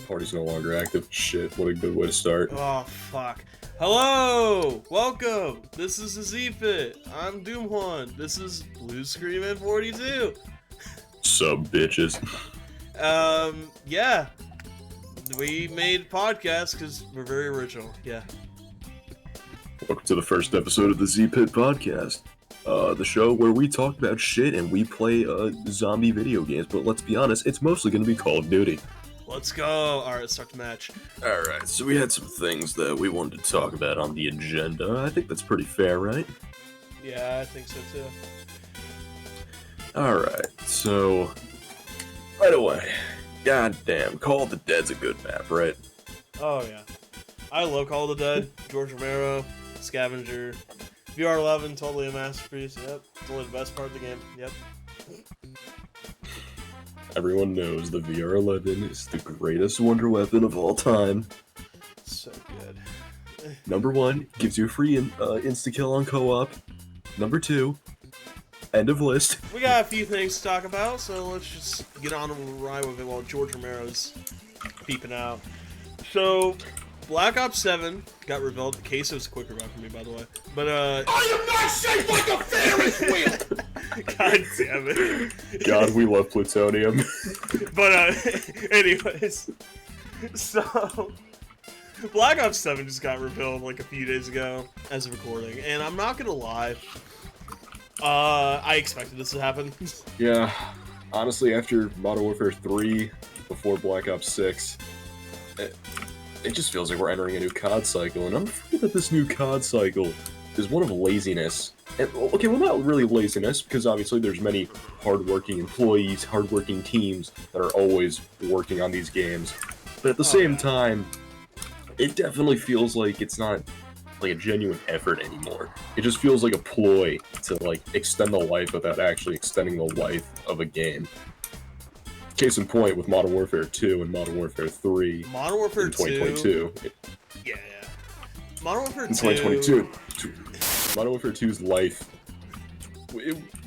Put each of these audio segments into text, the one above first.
Party's no longer active. Shit, what a good way to start. Oh, fuck. Hello! Welcome! This is the ZPit. I'm doomjuan. This is Blue Scream at 42. Sup, bitches. Yeah. We made podcasts because we're very original. Yeah. Welcome to the first episode of the ZPit podcast. The show where we talk about shit and we play zombie video games, but let's be honest, it's mostly going to be Call of Duty. Let's go! Alright, let's start the match. Alright, so we had some things that we wanted to talk about on the agenda. I think that's pretty fair, right? Yeah, I think so too. Alright, so right away. Goddamn, Call of the Dead's a good map, right? Oh, yeah. I love Call of the Dead. George Romero, Scavenger, VR11, totally a masterpiece. Yep. Totally the best part of the game. Yep. Everyone knows the VR11 is the greatest wonder weapon of all time. So good. Number 1, gives you a free insta-kill on co-op. Number 2, end of list. We got a few things to talk about, so let's just get on a ride with it while George Romero's peeping out. So, Black Ops 7 got revealed. Queso's a quick revive for me, by the way. But, I am not shaped like a Ferris wheel! God damn it. God, we love plutonium. But, anyways. So, Black Ops 7 just got revealed like a few days ago as of recording. And I'm not gonna lie. I expected this to happen. Yeah, honestly, after Modern Warfare 3, before Black Ops 6, it just feels like we're entering a new COD cycle, and I'm afraid that this new COD cycle is one of laziness. And, okay, well, not really laziness, because obviously there's many hardworking employees, hardworking teams that are always working on these games, but at the same time, it definitely feels like it's not like a genuine effort anymore. It just feels like a ploy to like extend the life without actually extending the life of a game. Case in point with Modern Warfare 2 and Modern Warfare 3 Modern Warfare in 2022. 2. Yeah. Modern Warfare 2. In 2022. Modern Warfare 2's life.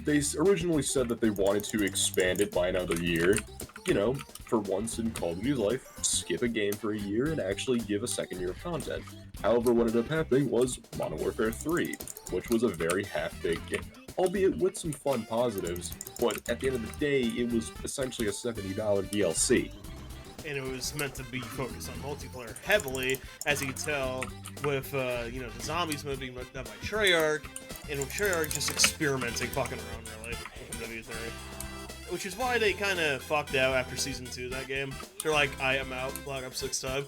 They originally said that they wanted to expand it by another year. You know, for once in Call of Duty's life, skip a game for a year and actually give a second year of content. However, what ended up happening was Modern Warfare 3, which was a very half-baked game, albeit with some fun positives, but at the end of the day, it was essentially a $70 DLC. And it was meant to be focused on multiplayer heavily, as you can tell with, the zombies mode being done by Treyarch, and with Treyarch just experimenting fucking around, really, with W3. Which is why they kind of fucked out after Season 2 of that game. They're like, I am out, Black Ops 6 time.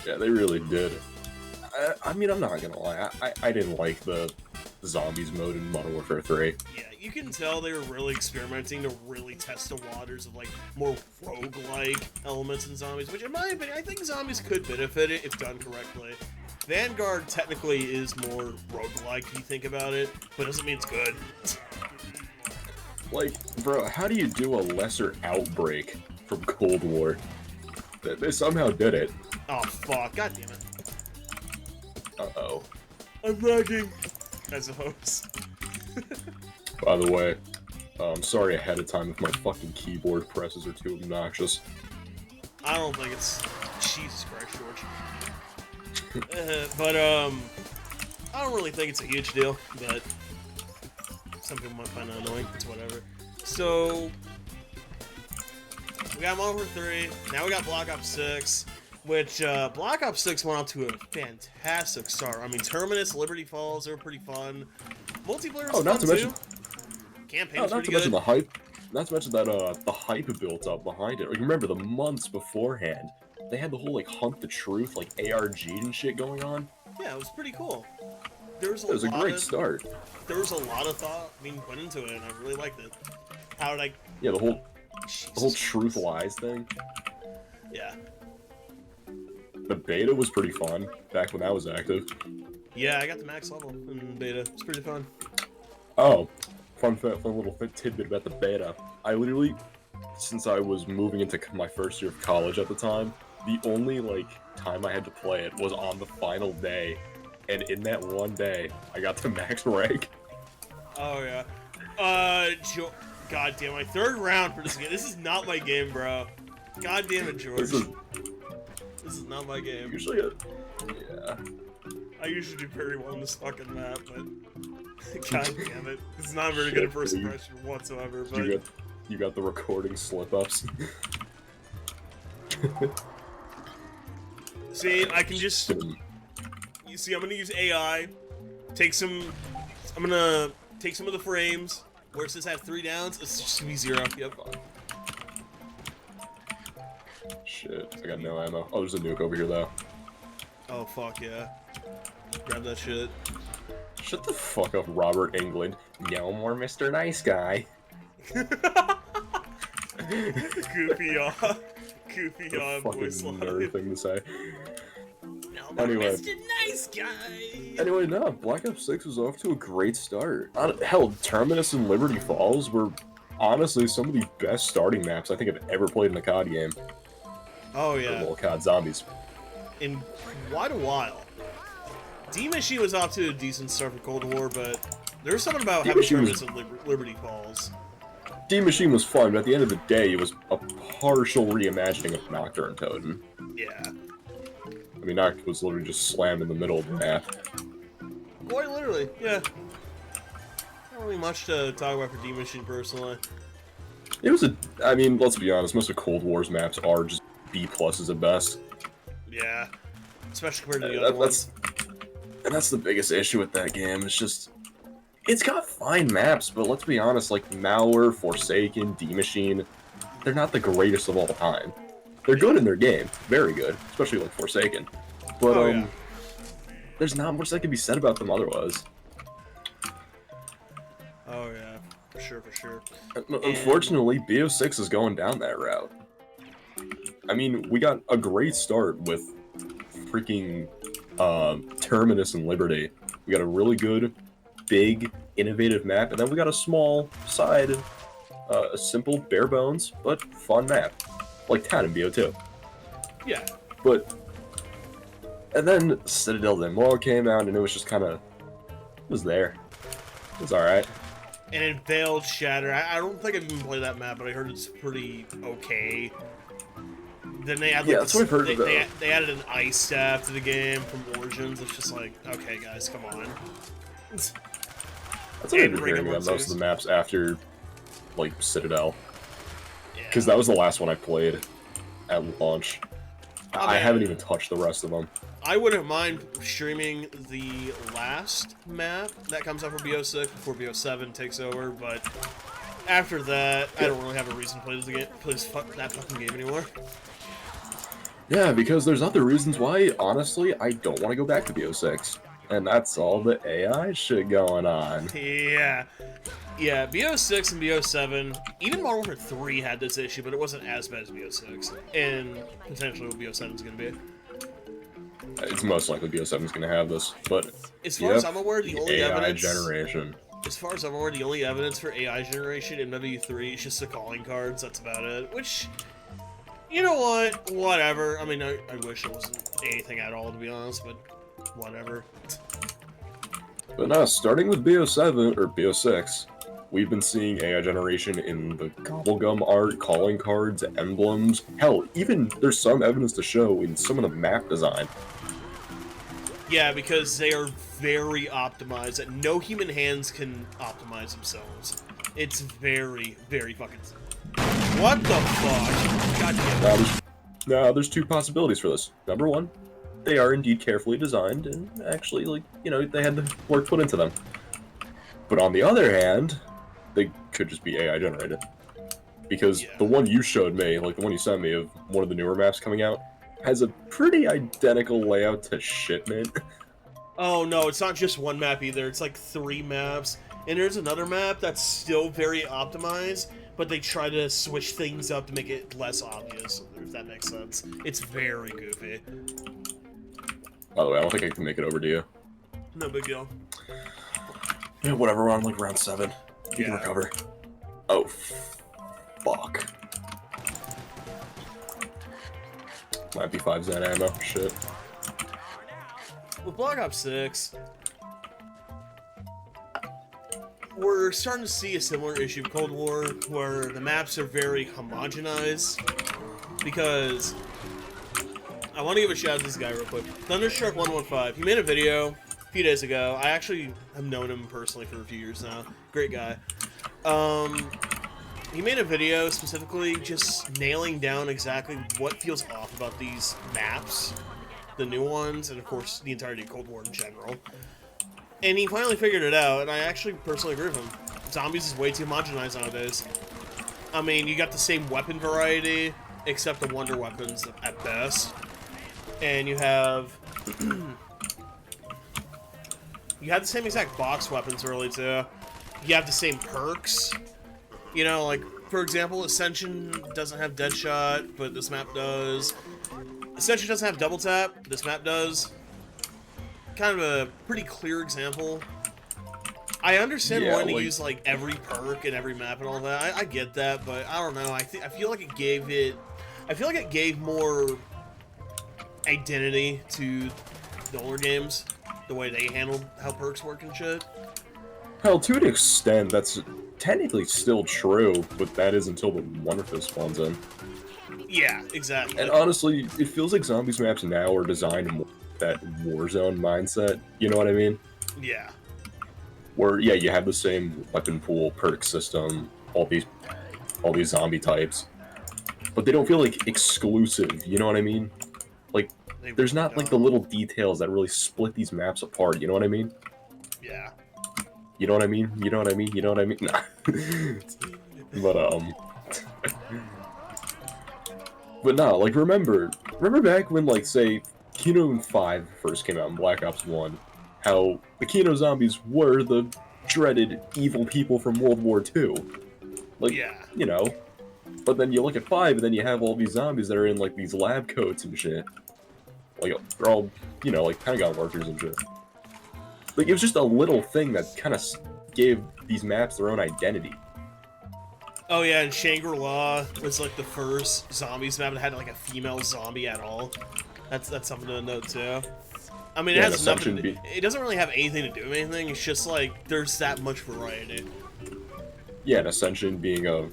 Yeah, they really did. I mean, I'm not gonna lie, I didn't like the zombies mode in Modern Warfare 3. Yeah, you can tell they were really experimenting to really test the waters of, like, more roguelike elements in zombies, which, in my opinion, I think zombies could benefit it if done correctly. Vanguard technically is more roguelike if you think about it, but doesn't mean it's good. Like, bro, how do you do a lesser Outbreak from Cold War? They somehow did it. Oh, fuck. God damn it. Uh-oh. I'm lagging. As a host. By the way, I'm sorry ahead of time if my fucking keyboard presses are too obnoxious. I don't think it's... Jesus Christ, George. But, I don't really think it's a huge deal, but... Some people might find it annoying. It's whatever. So... We got Modern Warfare 3. Now we got Black Ops 6. Which, Black Ops 6 went out to a fantastic start. I mean, Terminus, Liberty Falls, they were pretty fun. Multiplayer was fun, too. Campaign was pretty good. Not to mention that, the hype built up behind it. Like, remember, the months beforehand, they had the whole, like, Hunt the Truth, like, ARG and shit going on. Yeah, it was pretty cool. It was a great start. There was a lot of thought being put into it, and I really liked it. How did I... Yeah, the whole Truth Lies thing. Yeah. The beta was pretty fun, back when that was active. Yeah, I got the max level in beta. It's pretty fun. Oh, fun little tidbit about the beta. I literally, since I was moving into my first year of college at the time, the only, like, time I had to play it was on the final day. And in that one day, I got to max rank. Oh, yeah. God damn, my third round for this game. This is not my game, bro. God damn it, George. This is not my game. usually yeah. I usually do very well on this fucking map, but God damn it. It's not very good at first impression whatsoever, but You got the recording slip-ups. see, I can just... You see, I'm gonna use AI, I'm gonna take some of the frames, where it says have 3 downs, it's just gonna be 0. Yep. Shit, I got no ammo. Oh, there's a nuke over here, though. Oh, fuck yeah. Grab that shit. Shut the fuck up, Robert Englund. No more Mr. Nice Guy. Goofy yaw. Goofy yaw Fucking voice line. nerd thing to say. No more Anyway. Mr. Nice Guy! Anyway, no, Black Ops 6 was off to a great start. Hell, Terminus and Liberty Falls were honestly some of the best starting maps I think I've ever played in a CoD game. Oh, yeah. Well, CoD Zombies. In quite a while. D-Machine was off to a decent start for Cold War, but there's something about having Terminus and Liberty Falls. D-Machine was fun, but at the end of the day, it was a partial reimagining of Nocturne Totem. Yeah. I mean, Nocturne was literally just slammed in the middle of the map. Quite literally, yeah. Not really much to talk about for D-Machine, personally. It was I mean, let's be honest, most of Cold War's maps are just B+s at best. Yeah. Especially compared to the other ones. And that's the biggest issue with that game, it's just... It's got fine maps, but let's be honest, like, Malware, Forsaken, D-Machine, they're not the greatest of all time. They're good in their game, very good, especially like Forsaken. But, yeah. There's not much that can be said about them otherwise. Oh yeah, for sure, for sure. Unfortunately, BO6 is going down that route. I mean, we got a great start with freaking Terminus and Liberty. We got a really good, big, innovative map, and then we got a small side, a simple, bare bones, but fun map. Like Town in BO2. Yeah. But... And then Citadel Demore came out, and it was just kind of... It was there. It was alright. And in Veiled Shatter, I don't think I've even played that map, but I heard it's pretty okay. Then they added, yeah, that's what I've heard about. They added an ice staff to the game from Origins. It's just like, okay, guys, come on. That's what I've been hearing about most of the maps after, like, Citadel. Because that was the last one I played at launch. I haven't even touched the rest of them. I wouldn't mind streaming the last map that comes out for BO6 before BO7 takes over, but after that, I don't really have a reason to play that fucking game anymore. Yeah, because there's other reasons why, honestly, I don't want to go back to BO6. And that's all the AI shit going on. Yeah. Yeah, BO6 and BO7, even Modern Warfare 3 had this issue, but it wasn't as bad as BO6. And potentially what BO7 is going to be. It's most likely BO7 is going to have this, but... As far as I'm aware, the only AI generation. As far as I'm aware, the only evidence for AI generation in W3 is just the calling cards, that's about it. Which, you know what? Whatever. I mean, I wish it wasn't anything at all, to be honest, but whatever. But no, starting with BO7, or BO6, we've been seeing AI generation in the gobblegum art, calling cards, emblems. Hell, even there's some evidence to show in some of the map design. Yeah, because they are very optimized, that no human hands can optimize themselves. It's very, very fucking... What the fuck? God damn it. Now, there's two possibilities for this. Number one, they are indeed carefully designed, and actually, like, you know, they had the work put into them. But on the other hand, they could just be AI generated. Because the one you showed me, like the one you sent me of one of the newer maps coming out, has a pretty identical layout to Shipment. Oh no, it's not just one map either, it's like 3 maps. And there's another map that's still very optimized, but they try to switch things up to make it less obvious, if that makes sense. It's very goofy. By the way, I don't think I can make it over to you. No big deal. Yeah, whatever, we're on like round 7. You can recover. Oh, fuck. Might be 5 Zen ammo. Shit. With Black Ops 6, we're starting to see a similar issue of Cold War, where the maps are very homogenized. because I want to give a shout out to this guy real quick. Thundershark115. He made a video a few days ago. I actually have known him personally for a few years now. Great guy. He made a video specifically just nailing down exactly what feels off about these maps, the new ones, and of course the entirety of Cold War in general. And he finally figured it out, and I actually personally agree with him. Zombies is way too homogenized nowadays. I mean, you got the same weapon variety, except the wonder weapons at best. And you have... you have the same exact box weapons, really, too. You have the same perks. You know, like, for example, Ascension doesn't have Deadshot, but this map does. Ascension doesn't have Double Tap, this map does. Kind of a pretty clear example. I understand wanting to use, like, every perk and every map and all that. I get that, but I don't know. I feel like it gave it... I feel like it gave more identity to the older games. The way they handled how perks work and shit. Hell, to an extent, that's technically still true, but that is until the Wonder Fist spawns in. Yeah, exactly. And honestly, it feels like Zombies maps now are designed more with that Warzone mindset, you know what I mean? Yeah. Where, yeah, you have the same weapon pool, perk system, all these zombie types, but they don't feel like exclusive, you know what I mean? Like, there's not like the little details that really split these maps apart, you know what I mean? Yeah. You know what I mean? You know what I mean? You know what I mean? Nah. But no, like, remember back when, like, say, Kino 5 first came out in Black Ops 1, how the Kino zombies were the dreaded evil people from World War II. Like, yeah. You know, but then you look at 5, and then you have all these zombies that are in, like, these lab coats and shit. Like, they're all, you know, like, Pentagon workers and shit. Like, it was just a little thing that kind of gave these maps their own identity. Oh yeah, and Shangri-La was like the first zombies map that had like a female zombie at all. That's something to note too. I mean, it has nothing. It doesn't really have anything to do with anything. It's just like there's that much variety. Yeah, and Ascension being a,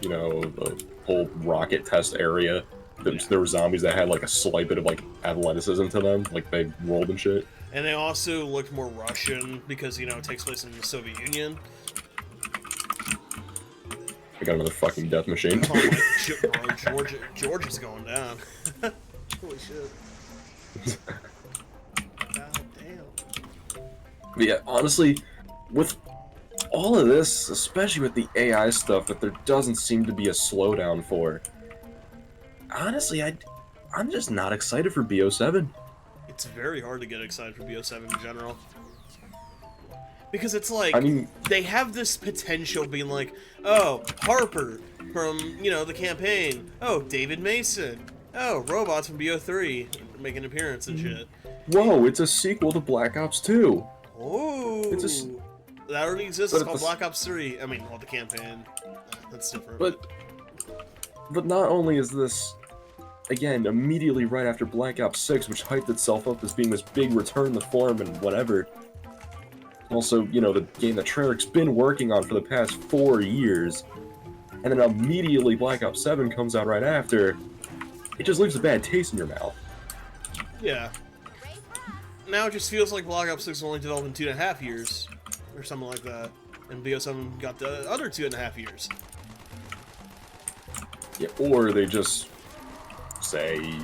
you know, a whole rocket test area. There were zombies that had like a slight bit of like athleticism to them, like they rolled and shit. And they also looked more Russian because, you know, it takes place in the Soviet Union. I got another fucking death machine. Oh my shit, bro. George is going down. Holy shit. God damn. But yeah, honestly, with all of this, especially with the AI stuff that there doesn't seem to be a slowdown for, honestly, I'm just not excited for BO7. It's very hard to get excited for BO7 in general. Because it's like, I mean, they have this potential being like, oh, Harper from, you know, the campaign. Oh, David Mason. Oh, robots from BO3 make an appearance and shit. Whoa, it's a sequel to Black Ops 2. Oh, that already exists. It's called Black Ops 3. I mean, well, the campaign. That's different. But not only is this, again, immediately right after Black Ops 6, which hyped itself up as being this big return to form and whatever. Also, you know, the game that Treyarch's been working on for the past 4 years. And then immediately Black Ops 7 comes out right after. It just leaves a bad taste in your mouth. Yeah. Now it just feels like Black Ops 6 was only developed in 2.5 years. Or something like that. And BO7 got the other 2.5 years. Yeah, or they just, say,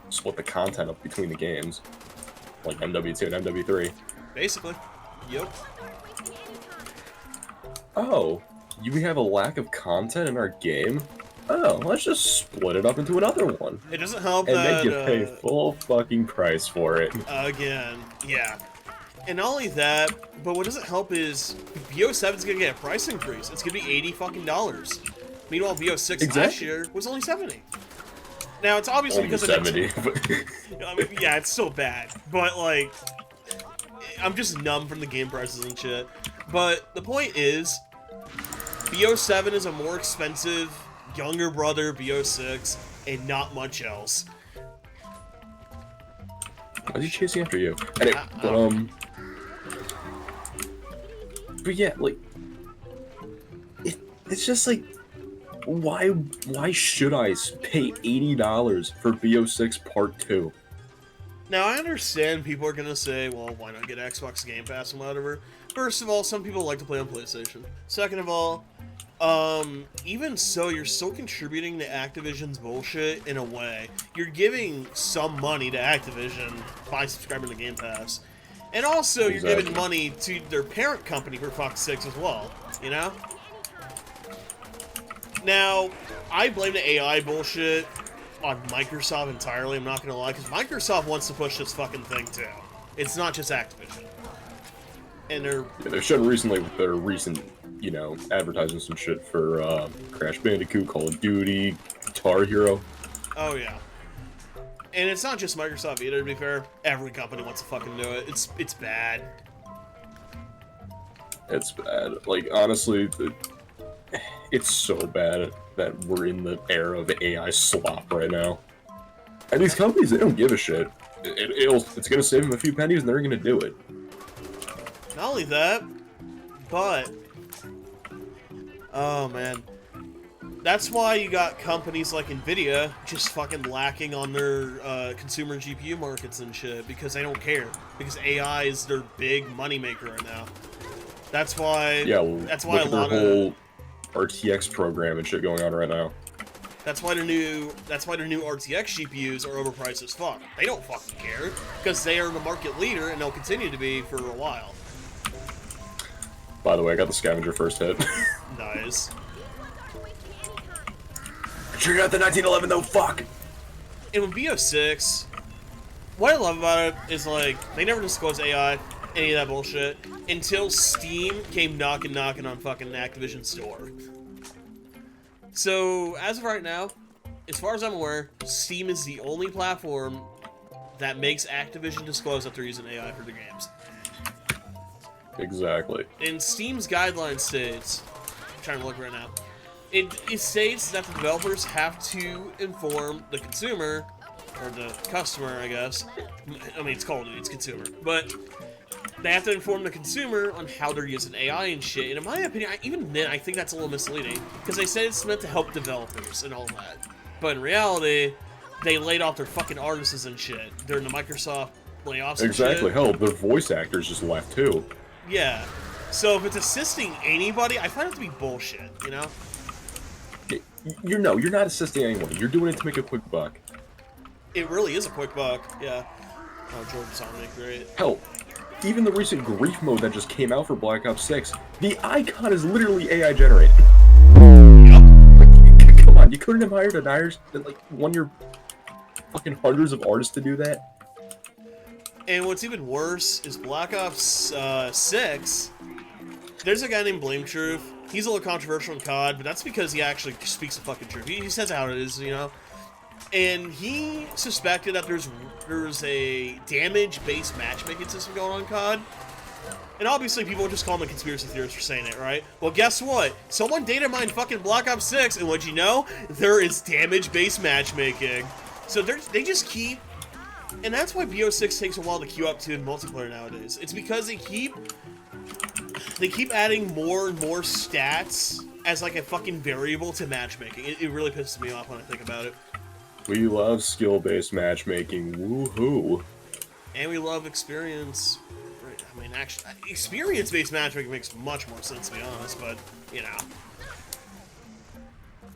split the content up between the games. Like MW2 and MW3. Basically. Yep. Oh, you have a lack of content in our game? Oh, let's just split it up into another one. It doesn't help and that... And then you pay full fucking price for it. Again, yeah. And not only that, but what doesn't help is BO7's gonna get a price increase. It's gonna be $80 fucking. Meanwhile, BO6 last year was only $70. Now, it's obviously only because of 70, I mean, yeah, it's still bad. But, like, I'm just numb from the game prices and shit. But the point is, BO7 is a more expensive, younger brother BO6, and not much else. Why is he chasing after you? Anyway, but yeah, like, it's just like, Why should I pay $80 for BO6 Part 2? Now, I understand people are going to say, well, why not get Xbox Game Pass and whatever? First of all, some people like to play on PlayStation. Second of all, even so, you're still contributing to Activision's bullshit in a way. You're giving some money to Activision by subscribing to Game Pass. And also, you're giving money to their parent company, for fuck's sakes, as well. You know? Now, I blame the AI bullshit on Microsoft entirely, I'm not gonna lie, because Microsoft wants to push this fucking thing too. It's not just Activision. And they're showing recently with their recent, you know, advertisements and shit for Crash Bandicoot, Call of Duty, Guitar Hero. Oh yeah. And it's not just Microsoft either, to be fair. Every company wants to fucking do it. It's bad. It's bad. Like, honestly, it's so bad that we're in the era of AI slop right now. And these companies, they don't give a shit. It's gonna save them a few pennies and they're gonna do it. Not only that, but... oh man. That's why you got companies like Nvidia just fucking lacking on their consumer GPU markets and shit, because they don't care. Because AI is their big moneymaker right now. That's why... yeah, well, that's why look at their whole RTX program and shit going on right now. That's why their new RTX GPUs are overpriced as fuck. They don't fucking care, because they are the market leader and they'll continue to be for a while. By the way, I got the scavenger first hit. Nice. Sure you got the 1911 though, fuck! And with BO6, what I love about it is, like, they never disclosed AI, any of that bullshit, until Steam came knocking on fucking Activision's door. So, as of right now, as far as I'm aware, Steam is the only platform that makes Activision disclose that they're using AI for their games. Exactly. In Steam's guideline states, I'm trying to look right now, it states that the developers have to inform the consumer, or the customer, I guess. I mean, it's consumer, but they have to inform the consumer on how they're using AI and shit. And in my opinion, even then, I think that's a little misleading, because they say it's meant to help developers and all that. But in reality, they laid off their fucking artists and shit during the Microsoft layoffs and shit. Exactly. Hell, their voice actors just left too. Yeah. So if it's assisting anybody, I find it to be bullshit, you know? You're not assisting anyone. You're doing it to make a quick buck. It really is a quick buck, yeah. Oh, Jordan's on me, great. Hell, even the recent grief mode that just came out for Black Ops 6, the icon is literally AI generated. Yep. Come on, you couldn't have hired one of your fucking hundreds of artists to do that? And what's even worse is Black Ops 6, there's a guy named Blame Truth. He's a little controversial in COD, but that's because he actually speaks the fucking truth. He says how it is, you know? And he suspected that there's a damage-based matchmaking system going on in COD. And obviously people would just call him a conspiracy theorist for saying it, right? Well, guess what? Someone data mined fucking Black Ops 6, and what'd you know? There is damage-based matchmaking. So they just keep... And that's why BO6 takes a while to queue up to in multiplayer nowadays. It's because they keep adding more and more stats as like a fucking variable to matchmaking. It really pisses me off when I think about it. We love skill-based matchmaking, woohoo! And we love experience. I mean, actually, experience-based matchmaking makes much more sense, to be honest, but, you know.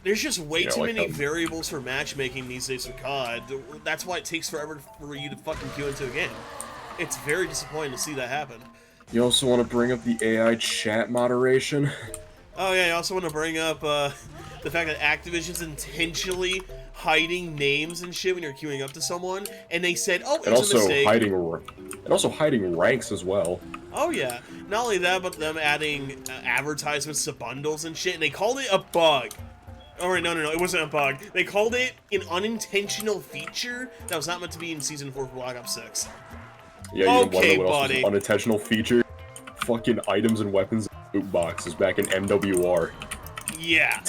There's just way too many variables for matchmaking these days for COD. That's why it takes forever for you to fucking queue into a game. It's very disappointing to see that happen. You also want to bring up the AI chat moderation? Oh yeah, I also want to bring up the fact that Activision's intentionally hiding names and shit when you're queuing up to someone, and they said, "Oh, it was a mistake." And also hiding ranks as well. Oh yeah, not only that, but them adding advertisements to bundles and shit, and they called it a bug. Oh wait, no, it wasn't a bug. They called it an unintentional feature that was not meant to be in Season 4 for Black Ops 6. Yeah, okay, what else was buddy. an unintentional feature? Fucking items and weapons loot boxes back in MWR. Yeah.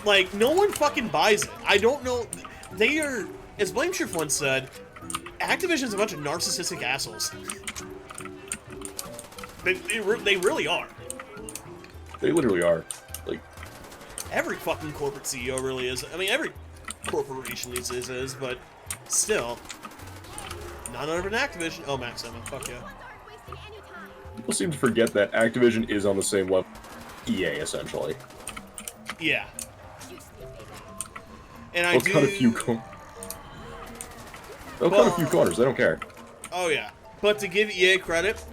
Like, no one fucking buys it. I don't know. They are, as Blame Shift once said, Activision's a bunch of narcissistic assholes. They really are. They literally are. Like, Every fucking corporate CEO really is. I mean, every corporation these days is, but still. Not under an Activision. Oh, Max Emma. Fuck yeah. People seem to forget that Activision is on the same level EA, essentially. Yeah. And They'll cut a few corners. They'll cut a few corners. They don't care. Oh, yeah. But to give EA credit,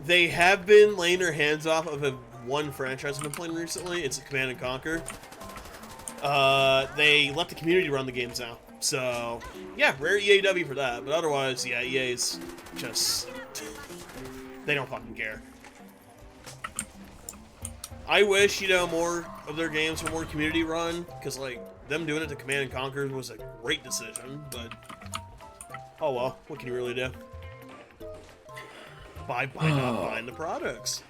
they have been laying their hands off of one franchise I've been playing recently. It's Command & Conquer. They let the community run the games now. So, yeah, rare EAW for that. But otherwise, yeah, EA's just... They don't fucking care. I wish, you know, more of their games were more community run, because, like, them doing it to Command & Conquer was a great decision, but... Oh well, what can you really do? By not buying the products.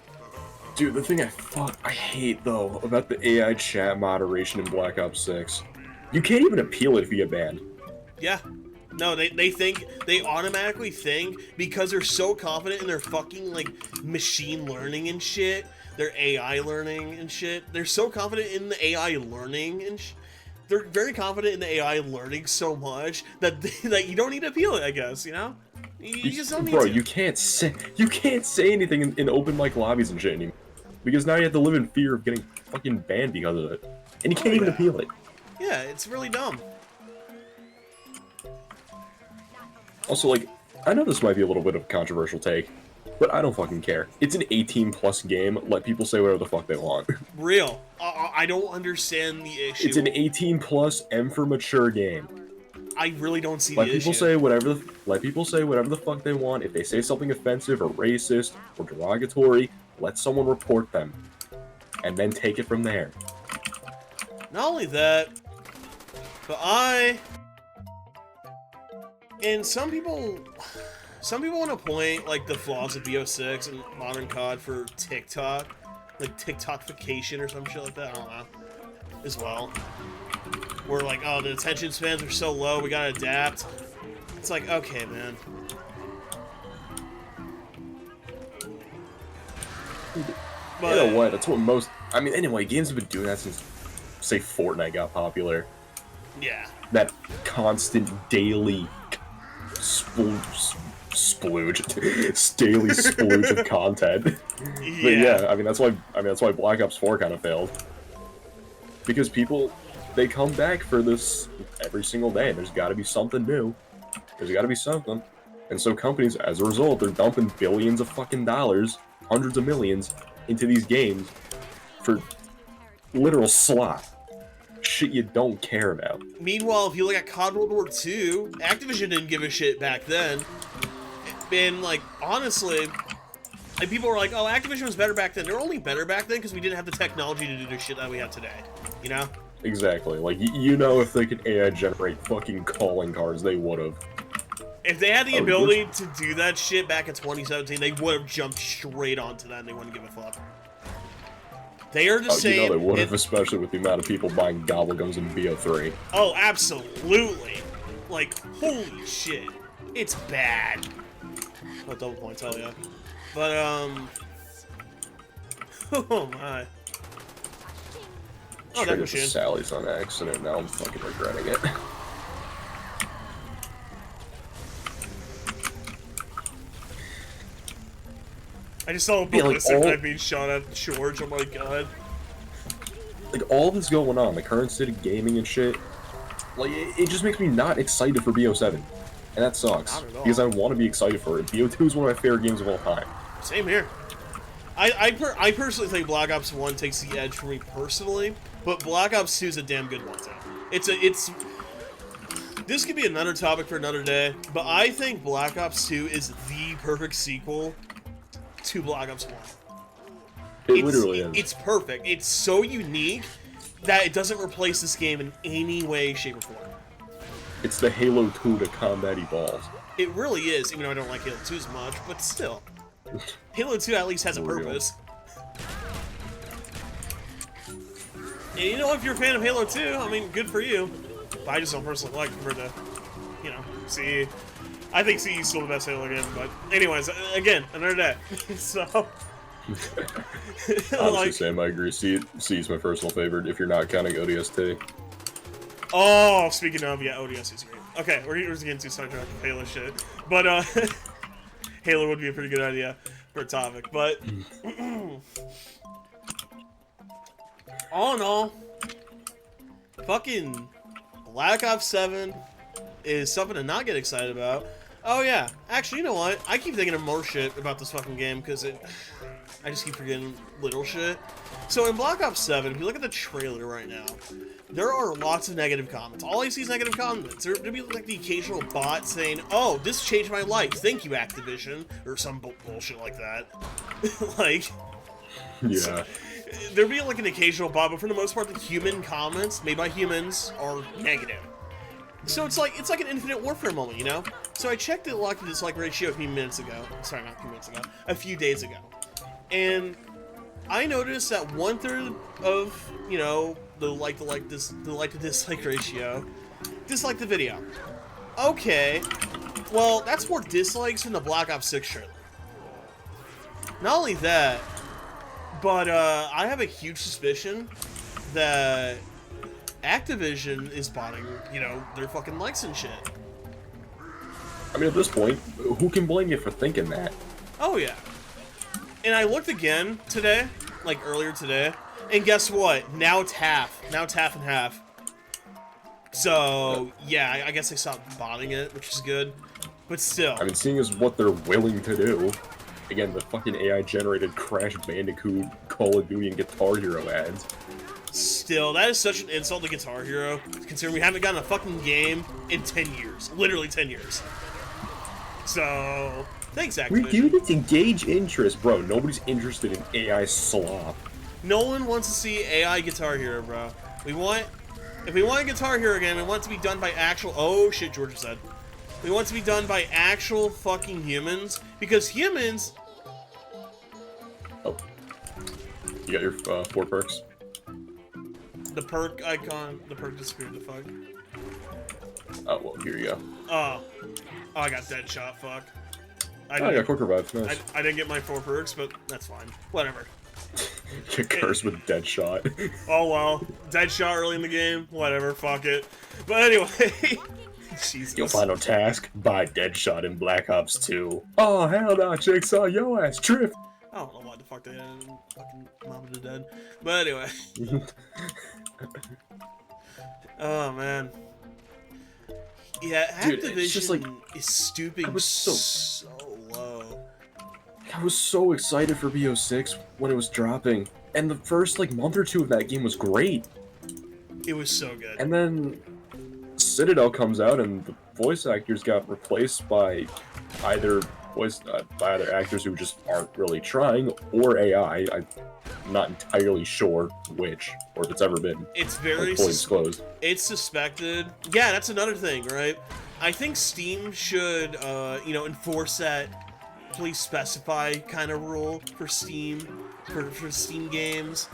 Dude, the thing I hate, though, about the AI chat moderation in Black Ops 6, you can't even appeal it if you get banned. Yeah. No, they automatically think, because they're so confident in their fucking, like, machine learning and shit, their AI learning and shit, they're so confident in the AI learning and they're very confident in the AI learning so much that that you don't need to appeal it, I guess, you know? You just don't need Bro, to. you can't say anything in open mic lobbies and shit anymore. Because now you have to live in fear of getting fucking banned because of it. And you can't even appeal it. Yeah, it's really dumb. Also, like, I know this might be a little bit of a controversial take, but I don't fucking care. It's an 18+ game, let people say whatever the fuck they want. Real. I don't understand the issue. It's an 18+ M for mature game. I really don't see Let the people issue. let people say whatever the fuck they want. If they say something offensive or racist or derogatory, let someone report them. And then take it from there. Not only that, but and some people want to point, like, the flaws of BO6 and modern COD for TikTok, like TikTokification or some shit like that, I don't know, as well. Where, like, oh, the attention spans are so low, we gotta adapt. It's like, okay, man. But, You know what? That's what most... I mean, anyway, games have been doing that since, say, Fortnite got popular. yeah. That constant daily splooge, daily splooge of content. But yeah, I mean that's why Black Ops 4 kind of failed. Because people, they come back for this every single day. There's got to be something new. There's got to be something. And so companies, as a result, they're dumping billions of fucking dollars, hundreds of millions, into these games for literal slot. Shit you don't care about. Meanwhile, if you look at COD World War II, Activision didn't give a shit back then. And, like, honestly, like, people were like, oh, Activision was better back then. They're only better back then because we didn't have the technology to do the shit that we have today. You know? Exactly. Like, you know, if they could AI generate fucking calling cards, they would've. If they had the ability to do that shit back in 2017, they would have jumped straight onto that and they wouldn't give a fuck. They are the same. You know they would have, especially with the amount of people buying gobbleguns in BO3. Oh, absolutely. Like, holy shit. It's bad. Oh, double points, hell yeah. But, oh my. Oh, that Traded machine. Sally's on accident, now I'm fucking regretting it. I just saw a ballistic knife being shot at George, oh my god. Like, all this going on, the current state of gaming and shit, like, it just makes me not excited for BO7. And that sucks. Not at all. Because I want to be excited for it. BO2 is one of my favorite games of all time. Same here. I personally think Black Ops 1 takes the edge for me personally, but Black Ops 2 is a damn good one too. This could be another topic for another day, but I think Black Ops 2 is the perfect sequel to Black Ops 1. It literally is. It's perfect. It's so unique that it doesn't replace this game in any way, shape, or form. It's the Halo 2 to Combat Evolved. It really is, even though I don't like Halo 2 as much, but still. Halo 2 at least has a purpose. And you know, if you're a fan of Halo 2, I mean, good for you. But I just don't personally like for the, you know, CE. I think CE is still the best Halo game, but anyways, again, another day. So, Honestly, Like, Sam, I agree. C is my personal favorite if you're not counting ODST. oh, speaking of, yeah, ODS is great. Okay, we're getting too sidetracked with Halo shit. But, Halo would be a pretty good idea for a topic. But, all in all, fucking Black Ops 7 is something to not get excited about. Oh yeah, actually, you know what? I keep thinking of more shit about this fucking game because I just keep forgetting little shit. So in Black Ops 7, if you look at the trailer right now, there are lots of negative comments. All I see is negative comments. There'll be like the occasional bot saying, "Oh, this changed my life. Thank you, Activision," or some bullshit like that. Like, Yeah. there'll be like an occasional bot, but for the most part, the human comments made by humans are negative. So it's like an Infinite Warfare moment, you know? So I checked the like dislike ratio a few minutes ago. Sorry, not a few minutes ago. A few days ago. And I noticed that 1/3 of, you know, the like to dislike ratio disliked the video. Okay. Well, that's more dislikes than the Black Ops 6 trailer. Not only that, but I have a huge suspicion that Activision is botting, you know, their fucking likes and shit. I mean, at this point, who can blame you for thinking that? Oh yeah. And I looked again today, like earlier today, and guess what? Now it's half. Now it's half and half. So yeah, I guess they stopped botting it, which is good. But still. I mean, seeing as what they're willing to do. Again, the fucking AI-generated Crash Bandicoot, Call of Duty, and Guitar Hero ads. Still, that is such an insult to Guitar Hero, considering we haven't gotten a fucking game in 10 years. Literally 10 years. So, thanks, Activision. We do need to engage interest, bro. Nobody's interested in AI slop. No one wants to see AI Guitar Hero, bro. If we want a Guitar Hero game, we want it to be done by actual, oh shit, Georgia said. We want it to be done by actual fucking humans, because humans... Oh. You got your 4 perks? The perk icon, the perk disappeared, the fuck. Oh, well, here you go. Oh, I got dead shot, fuck. I got quick revive, nice. I didn't get my 4 perks, but that's fine. Whatever. Get cursed with dead shot. Oh well, dead shot early in the game, whatever, fuck it. But anyway, Jesus. Your final task, buy Deadshot in Black Ops 2. Oh, hell no, Jigsaw, yo ass tripped. I don't know why the fuck they had fucking Mom of the Dead. But anyway. Oh, man. Yeah, Dude, Activision it's just like, is stooping so low. I was so excited for BO6 when it was dropping. And the first, like, month or two of that game was great. It was so good. And then Citadel comes out and the voice actors got replaced by either actors who just aren't really trying, or AI. I'm not entirely sure which, or if it's ever been. It's very fully disclosed. It's suspected. Yeah, that's another thing, right? I think Steam should, you know, enforce that please specify kind of rule for Steam, for Steam games,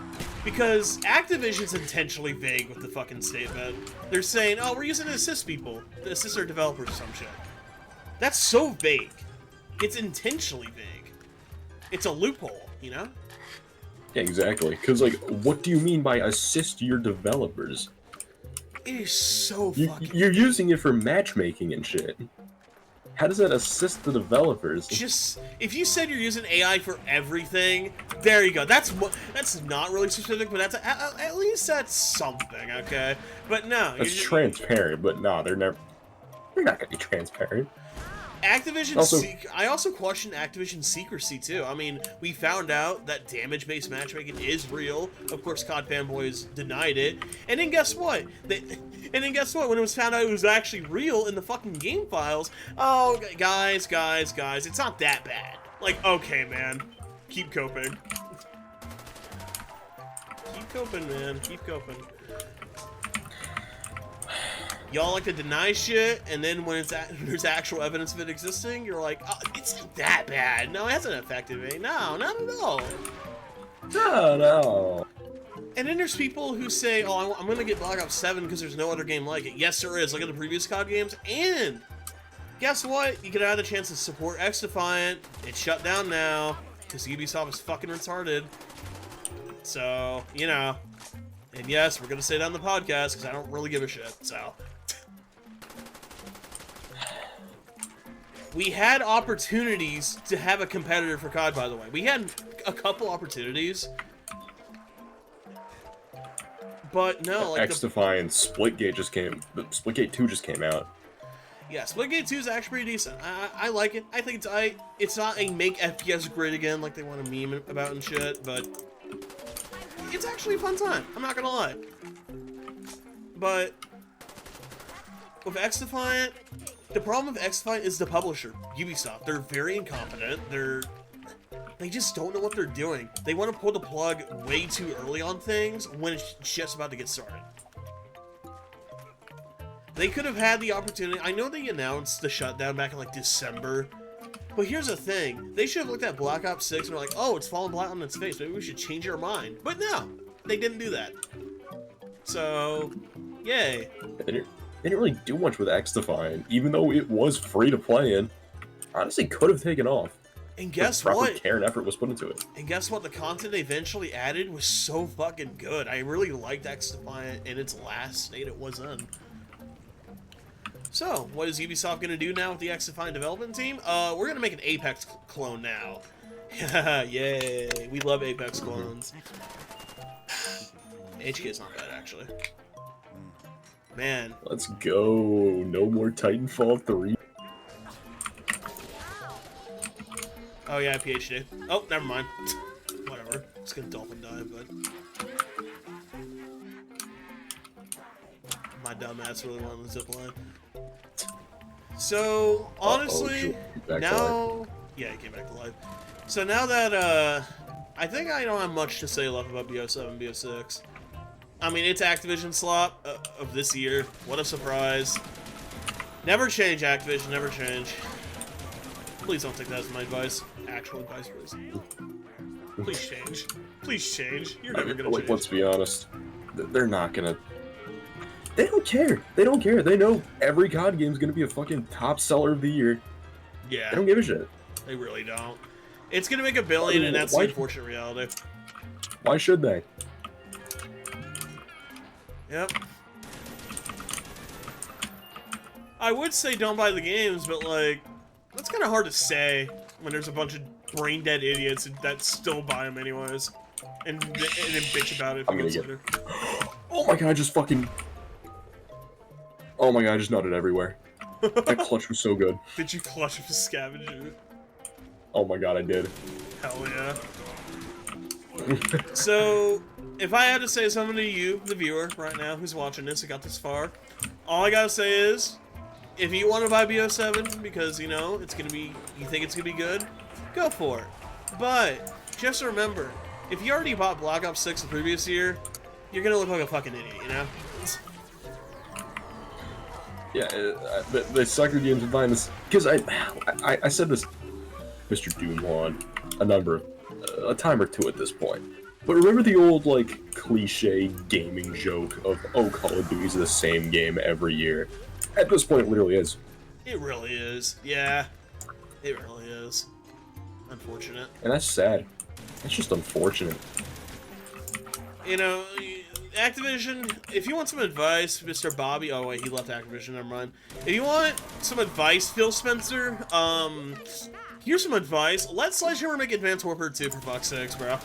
because Activision's intentionally vague with the fucking statement. They're saying, oh, we're using to assist people, to assist our developers or some shit. That's so vague. It's intentionally vague. It's a loophole, you know? Yeah, exactly. Because, like, what do you mean by assist your developers? It is so fucking... You're using it for matchmaking and shit. How does that assist the developers? Just, if you said you're using AI for everything, there you go. That's not really specific, but that's at least that's something, okay? But no, it's transparent, but no, they're not gonna be transparent. Activision. I also question Activision's secrecy too. I mean, we found out that damage-based matchmaking is real. Of course, CoD fanboys denied it. And then guess what? When it was found out it was actually real in the fucking game files, oh, guys, it's not that bad. Like, okay, man, keep coping. Keep coping, man. Keep coping. Y'all like to deny shit, and then when there's actual evidence of it existing, you're like, oh, it's not that bad. No, it hasn't affected me. No, not at all. No. And then there's people who say, oh, I'm going to get Black Ops 7 because there's no other game like it. Yes, there is. Look at the previous CoD games. And guess what? You could have had the chance to support X-Defiant. It's shut down now. because Ubisoft is fucking retarded. So, you know. And yes, we're gonna say that on the podcast, because I don't really give a shit, so. We had opportunities to have a competitor for CoD, by the way. We had a couple opportunities. But no, like X-Defy and Splitgate just came. Splitgate 2 just came out. Yeah, Splitgate 2 is actually pretty decent. I like it. I think it's not a make FPS great again like they want to meme about and shit, but it's actually a fun time. I'm not gonna lie. But with X-Defiant, the problem with X-Defiant is the publisher, Ubisoft. They're very incompetent. They just don't know what they're doing. They want to pull the plug way too early on things when it's just about to get started. They could have had the opportunity. I know they announced the shutdown back in like December, but here's the thing. They should have looked at Black Ops 6 and were like, oh, it's fallen flat on its face. Maybe we should change our mind. But no, they didn't do that. So, yay. They didn't really do much with X-Defiant, even though it was free to play in. Honestly, could have taken off. And guess proper what? Care and effort was put into it. And guess what? The content they eventually added was so fucking good. I really liked X-Defiant in its last state it was in. So, what is Ubisoft going to do now with the X-Defiant development team? We're going to make an Apex clone now. Yay! We love Apex clones. HK is not bad, actually. Man. Let's go. No more Titanfall 3. Oh yeah, PhD. Oh, never mind. Whatever. It's gonna dolphin dive, but my dumbass really wanted the zipline. So honestly, now yeah, he came back to life. So now that I think I don't have much to say left about BO7, BO6. I mean, it's Activision slot of this year. What a surprise! Never change, Activision. Never change. Please don't take that as my advice. Actual advice, please. Please change. Please change. You're never gonna change. Let's be honest. They're not gonna. They don't care. They don't care. They know every COD game is gonna be a fucking top seller of the year. Yeah. They don't give a shit. They really don't. It's gonna make $1 billion, and that's the unfortunate reality. Why should they? Yep. I would say don't buy the games, but like, that's kind of hard to say when there's a bunch of brain-dead idiots that still buy them anyways, and then bitch about it. I'm gonna get. Oh my god! I just fucking. Oh my god! I just nutted everywhere. That clutch was so good. Did you clutch with scavenger? Oh my god! I did. Hell yeah. So, if I had to say something to you, the viewer, right now, who's watching this and got this far, all I gotta say is, if you want to buy BO7 because, you know, it's gonna be, you think it's gonna be good, go for it. But, just remember, if you already bought Black Ops 6 the previous year, you're gonna look like a fucking idiot, you know? Yeah, they suck your games and find this. Because I said this, Mr. doomjuan, a time or two at this point. But remember the old, like, cliche gaming joke of, oh, Call of Duty's the same game every year? At this point, it literally is. It really is. Yeah. It really is. Unfortunate. And that's sad. That's just unfortunate. You know, Activision, if you want some advice, Mr. Bobby... Oh, wait, he left Activision, never mind. If you want some advice, Phil Spencer, here's some advice. Let Sledgehammer make Advanced Warfare 2 for fuck's sakes, bro.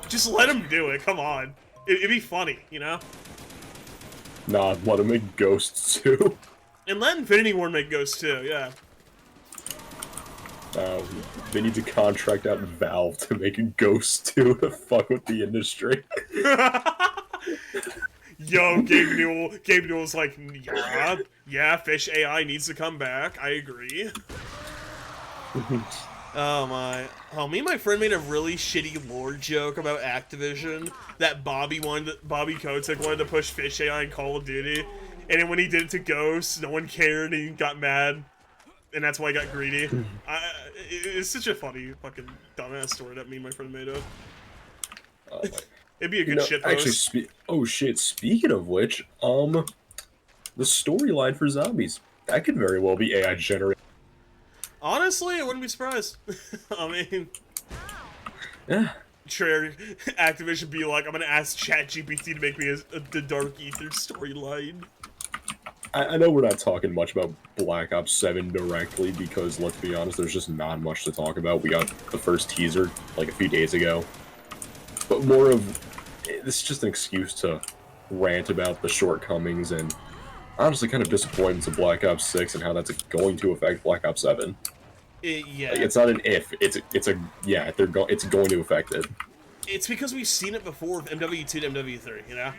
Just let him do it, come on. It'd be funny, you know? Nah, let him make Ghosts too. And let Infinity Ward make Ghosts too, yeah. They need to contract out Valve to make a Ghost 2 to fuck with the industry. Yo, Gabe Newell's like, yeah, Fish AI needs to come back, I agree. Oh my. Oh, me and my friend made a really shitty lore joke about Activision that Bobby Kotick wanted to push Fish AI in Call of Duty, and then when he did it to Ghosts, no one cared and he got mad, and that's why he got greedy. It's such a funny fucking dumbass story that me and my friend made up. It'd be a good shit post. Actually, oh shit, speaking of which, the storyline for zombies, that could very well be AI generated. Honestly, I wouldn't be surprised. I mean, Yeah. Activision be like, I'm gonna ask ChatGPT to make me the Dark Ether storyline. I know we're not talking much about Black Ops 7 directly because, let's be honest, there's just not much to talk about. We got the first teaser, like, a few days ago. But more of... This is just an excuse to rant about the shortcomings and honestly kind of disappointments of Black Ops 6 and how that's going to affect Black Ops 7. Yeah. Like, it's not an if, it's going to affect it. It's because we've seen it before with MW2 to MW3, you know?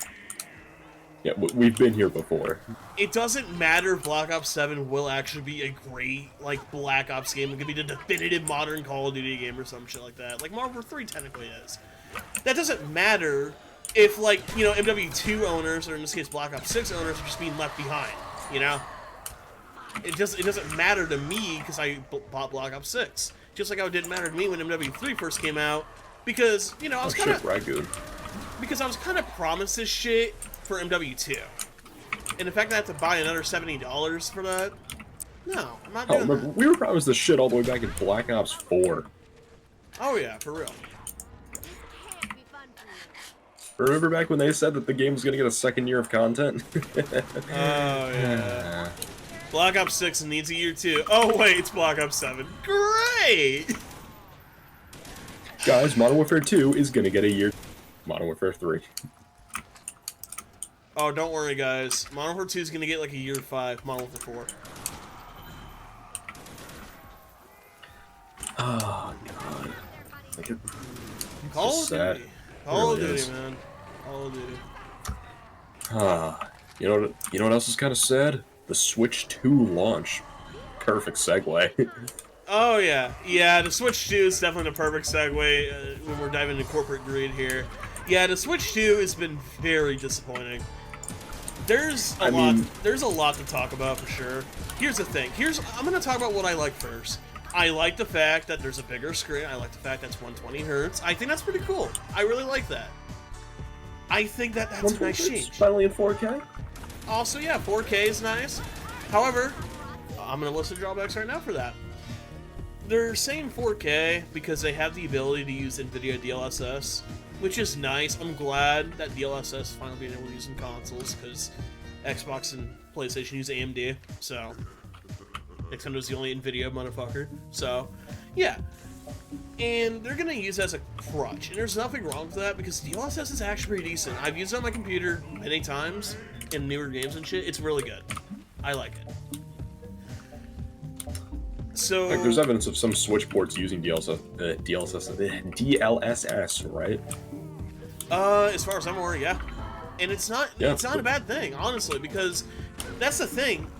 Yeah, we've been here before. It doesn't matter if Black Ops 7 will actually be a great, like, Black Ops game. It could be the definitive modern Call of Duty game or some shit like that. Like Modern Warfare 3 technically is. That doesn't matter if, like, you know, MW2 owners, or in this case Black Ops 6 owners, are just being left behind, you know? It doesn't matter to me because I bought Black Ops 6. Just like how it didn't matter to me when MW3 first came out, because, you know, I was kind of promised this shit for MW2. And the fact that I have to buy another $70 for that, no, I'm not doing that. We were promised this shit all the way back in Black Ops 4. Oh yeah, for real. Remember back when they said that the game was going to get a second year of content? Oh yeah. Black Ops 6 needs a year too. Oh wait, it's Black Ops 7. Great! Guys, Modern Warfare 2 is going to get a year. Modern Warfare 3. Oh, don't worry, guys. Modern Warfare 2 is going to get like a year 5. Modern Warfare 4. Oh, God. Like Call of Duty. Call of Duty, man. Call of Duty. You know what else is kind of sad? The Switch 2 launch. Perfect segue. Oh, yeah. Yeah, the Switch 2 is definitely the perfect segue when we're diving into corporate greed here. Yeah, the Switch 2 has been very disappointing. There's a lot to talk about for sure. Here's the thing. I'm going to talk about what I like first. I like the fact that there's a bigger screen. I like the fact that's 120 hertz. I think that's pretty cool. I really like that. I think that's a nice change. Finally in 4K? Also, yeah, 4K is nice. However, I'm going to list the drawbacks right now for that. They're saying 4K because they have the ability to use NVIDIA DLSS, which is nice. I'm glad that DLSS is finally being able to use in consoles, because Xbox and PlayStation use AMD, so Nintendo's the only NVIDIA motherfucker. So, yeah. And they're going to use it as a crutch, and there's nothing wrong with that, because DLSS is actually pretty decent. I've used it on my computer many times in newer games and shit. It's really good. I like it. So, like, there's evidence of some Switch ports using DLSS, right? As far as I'm aware, yeah. And it's not a bad thing, honestly, because that's the thing.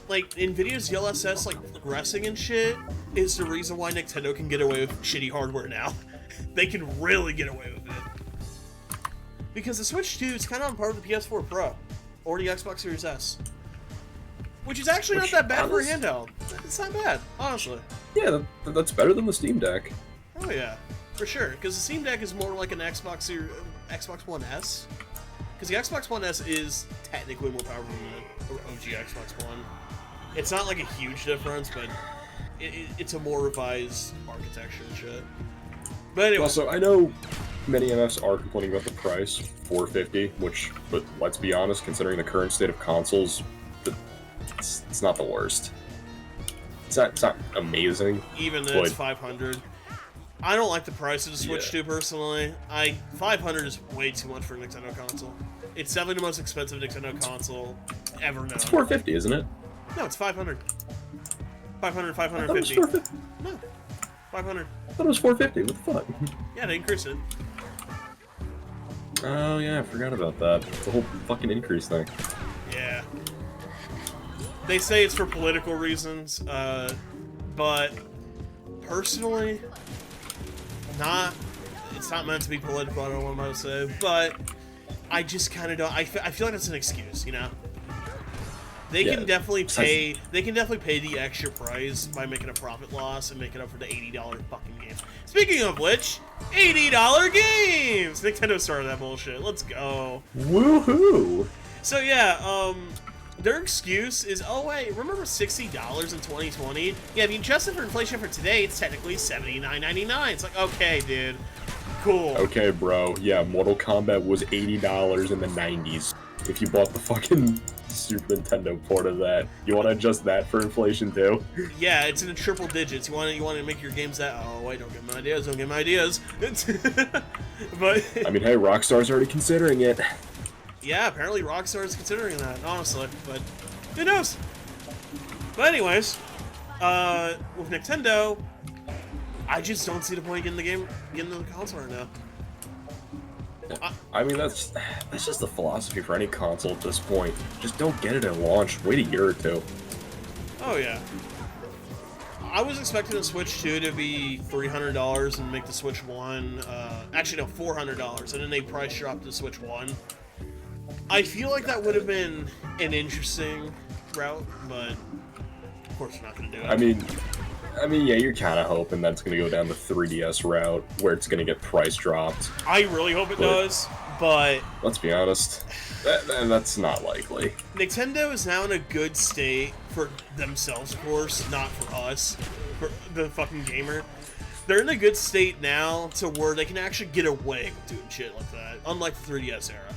Like, NVIDIA's DLSS, like, progressing and shit is the reason why Nintendo can get away with shitty hardware now. They can really get away with it. Because the Switch 2 is kind of on par with the PS4 Pro or the Xbox Series S. Which is actually not that bad for a handheld. It's not bad, honestly. Yeah, that's better than the Steam Deck. Oh yeah, for sure. Because the Steam Deck is more like an Xbox One S. Because the Xbox One S is technically more powerful than the OG Xbox One. It's not like a huge difference, but it's a more revised architecture and shit. But anyway. Also, I know many MFs are complaining about the price, $450, but let's be honest, considering the current state of consoles, it's not the worst. It's not amazing. Even though it's $500. I don't like the price of the Switch 2 personally. $500 is way too much for a Nintendo console. It's definitely the most expensive Nintendo console ever known. It's $450, isn't it? No, it's $500. $500, $550. I thought it was $450. No, $500. I thought it was $450. What the fuck? Yeah, they increased it. Oh yeah, I forgot about that. The whole fucking increase thing. Yeah. They say it's for political reasons, but personally, it's not meant to be political, I don't know what I'm about to say, but I just kind of don't, I feel like that's an excuse, you know? They can definitely pay the extra price by making a profit loss and make it up for the $80 fucking games. Speaking of which, $80 games! Nintendo started that bullshit, let's go. Woohoo! So yeah, their excuse is, oh wait, remember $60 in 2020? Yeah, if you adjust it for inflation for today, it's technically $79.99. It's like, okay, dude. Cool. Okay, bro. Yeah, Mortal Kombat was $80 in the 90s. If you bought the fucking Super Nintendo port of that, you want to adjust that for inflation too? Yeah, it's in the triple digits. You want to make your games that. Oh wait, don't get my ideas. Don't get my ideas. But I mean, hey, Rockstar's already considering it. yeah, apparently Rockstar is considering that. Honestly, but who knows? But anyways, with Nintendo, I just don't see the point in getting the console right now. I mean, that's just the philosophy for any console at this point. Just don't get it at launch. Wait a year or two. Oh yeah. I was expecting the Switch 2 to be $300 and make the Switch 1, actually no, $400, and then they price dropped the Switch 1. I feel like that would have been an interesting route, but of course we're not going to do it. I mean, yeah, you're kind of hoping that it's going to go down the 3DS route, where it's going to get price dropped. I really hope it does, but let's be honest, that's not likely. Nintendo is now in a good state for themselves, of course, not for us, for the fucking gamer. They're in a good state now to where they can actually get away with doing shit like that, unlike the 3DS era.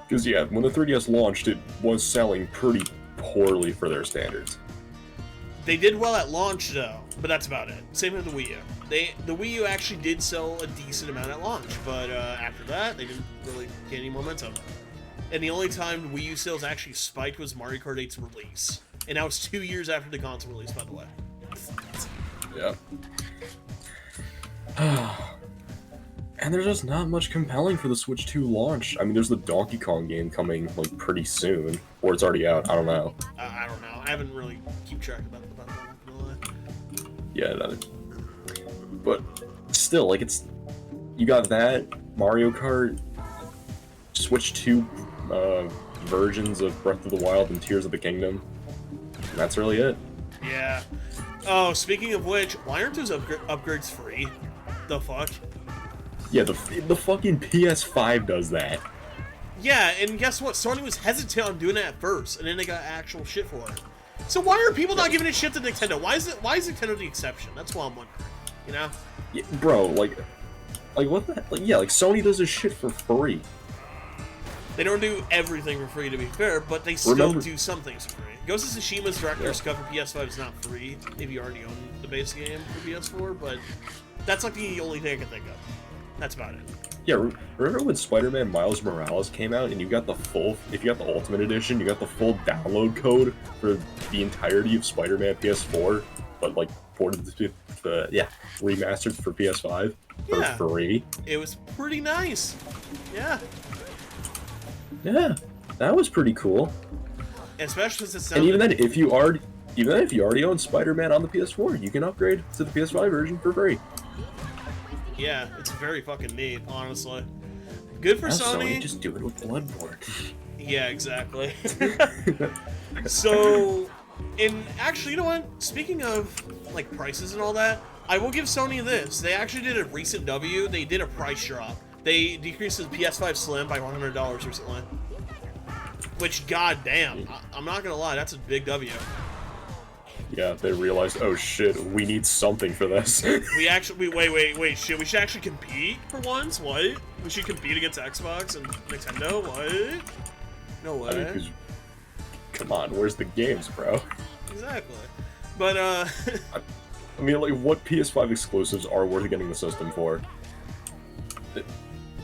Because, yeah, when the 3DS launched, it was selling pretty poorly for their standards. They did well at launch, though, but that's about it. Same with the Wii U. The Wii U actually did sell a decent amount at launch, but after that, they didn't really get any momentum. And the only time Wii U sales actually spiked was Mario Kart 8's release. And that was 2 years after the console release, by the way. Yeah. And there's just not much compelling for the Switch 2 launch. I mean, there's the Donkey Kong game coming, like, pretty soon. Or it's already out, I don't know. I don't know. I haven't really keep track about that. Yeah, but still, like, it's... You got that, Mario Kart, Switch 2 versions of Breath of the Wild and Tears of the Kingdom. And that's really it. Yeah. Oh, speaking of which, why aren't those upgrades free? The fuck? Yeah, the fucking PS5 does that. Yeah, and guess what? Sony was hesitant on doing it at first, and then they got actual shit for it. So why are people not giving a shit to Nintendo? Why is Nintendo the exception? That's what I'm wondering. You know? Yeah, bro, like what the? Like, yeah, like Sony does this shit for free. They don't do everything for free, to be fair, but they still do some things for free. Ghost of Tsushima's Director's Cut for PS5 is not free if you already own the base game for PS4, but that's like the only thing I can think of. That's about it. Yeah, remember when Spider-Man Miles Morales came out and you got the full, if you got the Ultimate Edition, you got the full download code for the entirety of Spider-Man PS4, but like ported to remastered for PS5 for free. It was pretty nice. Yeah. Yeah, that was pretty cool. Especially since and even then, if you already own Spider-Man on the PS4, you can upgrade to the PS5 version for free. Yeah, it's very fucking neat, honestly. Good for Sony. Just do it with Bloodborne. Yeah, exactly. So, actually, you know what? Speaking of like prices and all that, I will give Sony this. They actually did a recent W. They did a price drop. They decreased the PS5 Slim by $100 recently. Which, goddamn, I'm not gonna lie, that's a big W. Yeah, they realized, oh shit, we need something for this. Wait, shit, we should actually compete for once? What? We should compete against Xbox and Nintendo? What? No way. I mean, come on, where's the games, bro? Exactly. But, I mean, like, what PS5 exclusives are worth getting the system for?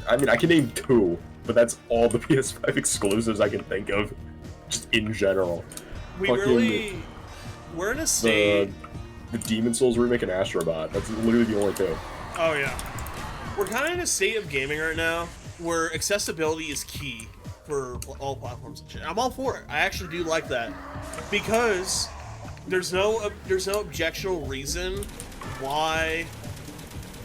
I mean, I can name 2, but that's all the PS5 exclusives I can think of, just in general. We're in a state... The Demon Souls remake and Astrobot. That's literally the only 2. Oh, yeah. We're kind of in a state of gaming right now where accessibility is key for all platforms and shit. I'm all for it. I actually do like that. Because there's no objectionable reason why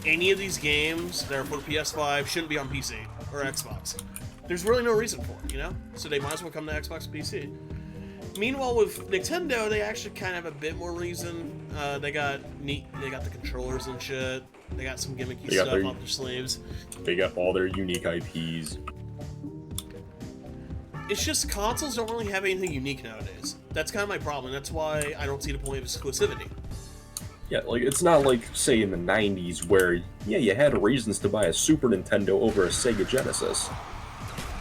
any of these games that are for PS5 shouldn't be on PC or Xbox. There's really no reason for it, you know? So they might as well come to Xbox and PC. Meanwhile, with Nintendo, they actually kind of have a bit more reason. They got the controllers and shit. They got some gimmicky stuff up their sleeves. They got all their unique IPs. It's just consoles don't really have anything unique nowadays. That's kind of my problem. That's why I don't see the point of exclusivity. Yeah, like, it's not like, say, in the 90s where, yeah, you had reasons to buy a Super Nintendo over a Sega Genesis.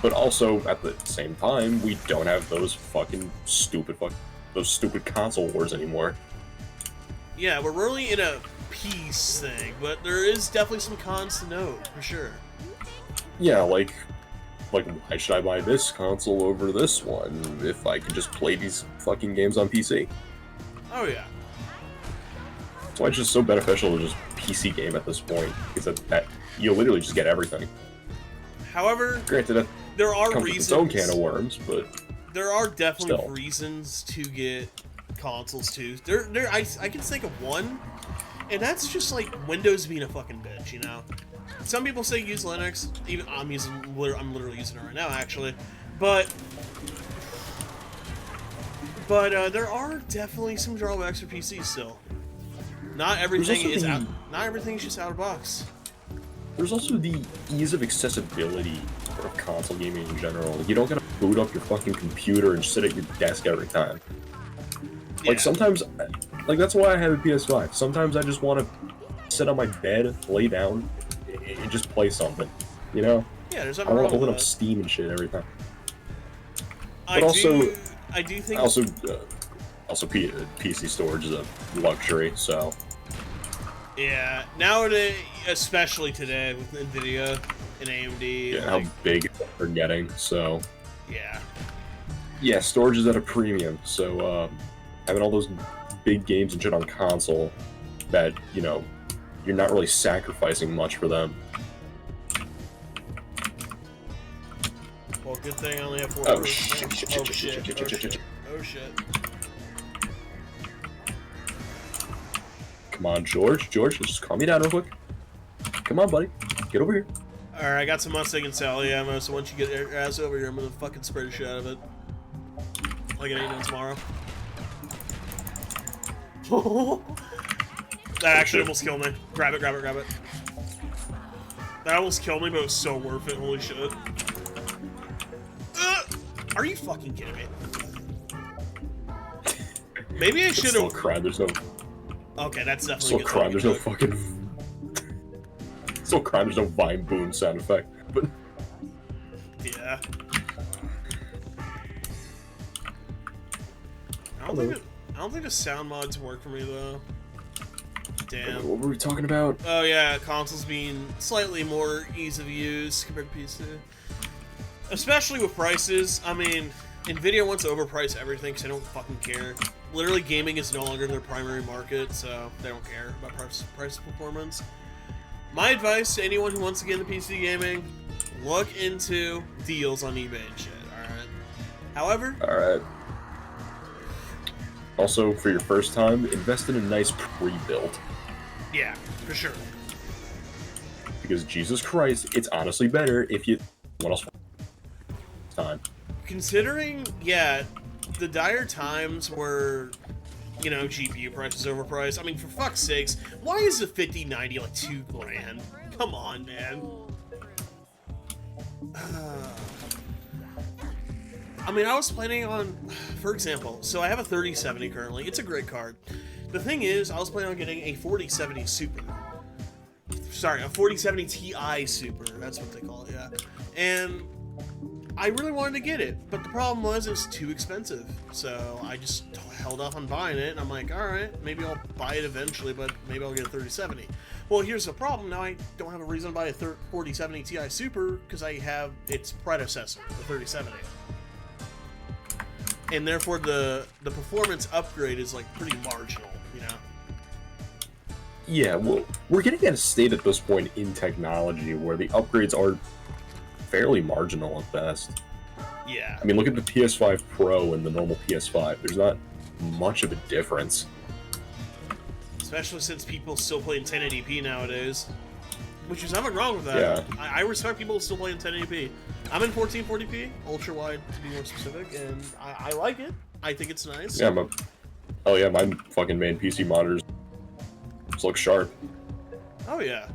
But also, at the same time, we don't have those fucking stupid console wars anymore. Yeah, we're really in a peace thing, but there is definitely some cons to note, for sure. Yeah, like, why should I buy this console over this one if I could just play these fucking games on PC? Oh, yeah. That's why it's just so beneficial to just PC game at this point, because that you literally just get everything. However, granted, there are comes reasons. with its own can of worms, but there are definitely still. Reasons to get consoles too. I can think of one, and that's just like Windows being a fucking bitch, you know. Some people say use Linux. Even I'm literally using it right now, actually. But there are definitely some drawbacks for PC still. Not everything is out. Not everything is just out of box. There's also the ease of accessibility of console gaming in general. You don't gotta boot up your fucking computer and sit at your desk every time. Yeah. Like sometimes, like that's why I have a PS5. Sometimes I just want to sit on my bed, lay down, and just play something. You know? Yeah, there's I nothing don't want wrong to open with up that. Steam and shit every time. I do think Also, PC storage is a luxury, so. Yeah, nowadays, especially today with NVIDIA and AMD. Yeah, like, how big they're getting, so. yeah. Yeah, storage is at a premium, so having all those big games and shit on console that, you know, you're not really sacrificing much for them. Well, good thing I only have 4 Oh, shit. Oh shit. Come on, George, just calm me down real quick. Come on, buddy. Get over here. Alright, I got some Mustang and Sally ammo, so once you get your ass over here, I'm gonna fucking spray the shit out of it. Like it ain't no tomorrow. That actually almost killed me. Grab it. That almost killed me, but it was so worth it. Holy shit. Are you fucking kidding me? Maybe I should Still have. crime. There's no. Okay, that's definitely Still good. crime. There's no fucking. Still crime. There's no vine boom sound effect. But Yeah. I don't think the sound mods work for me though. Damn. what were we talking about? Oh yeah, consoles being slightly more ease of use compared to PC. Especially with prices. I mean, Nvidia wants to overprice everything because they don't fucking care. Literally, gaming is no longer their primary market, so they don't care about price performance. My advice to anyone who wants to get into PC gaming, look into deals on eBay and shit, alright? However... Alright. Also, for your first time, invest in a nice pre-built. Yeah, for sure. Because Jesus Christ, it's honestly better if you... What else? Time. Considering, yeah, the dire times where, you know, GPU prices overpriced. I mean, for fuck's sakes, why is the 5090 like $2 grand? Come on, man. I mean, I was planning on, for example, so I have a 3070 currently. It's a great card. The thing is, I was planning on getting a 4070 Super. Sorry, a 4070 Ti Super. That's what they call it, yeah. And I really wanted to get it, but the problem was it was too expensive. So I just held off on buying it, and I'm like, alright, maybe I'll buy it eventually, but maybe I'll get a 3070. Well, here's the problem. Now I don't have a reason to buy a 4070 Ti Super because I have its predecessor, the 3070. And therefore the performance upgrade is like pretty marginal, you know? Yeah, well, we're getting at a state at this point in technology where the upgrades are fairly marginal at best. Yeah. I mean, look at the PS5 Pro and the normal PS5. There's not much of a difference. Especially since people still play in 1080p nowadays. Which is nothing wrong with that. Yeah. I respect people who still play in 1080p. I'm in 1440p, ultra wide to be more specific, and I like it. I think it's nice. Yeah, my fucking main PC monitors look sharp. Oh yeah.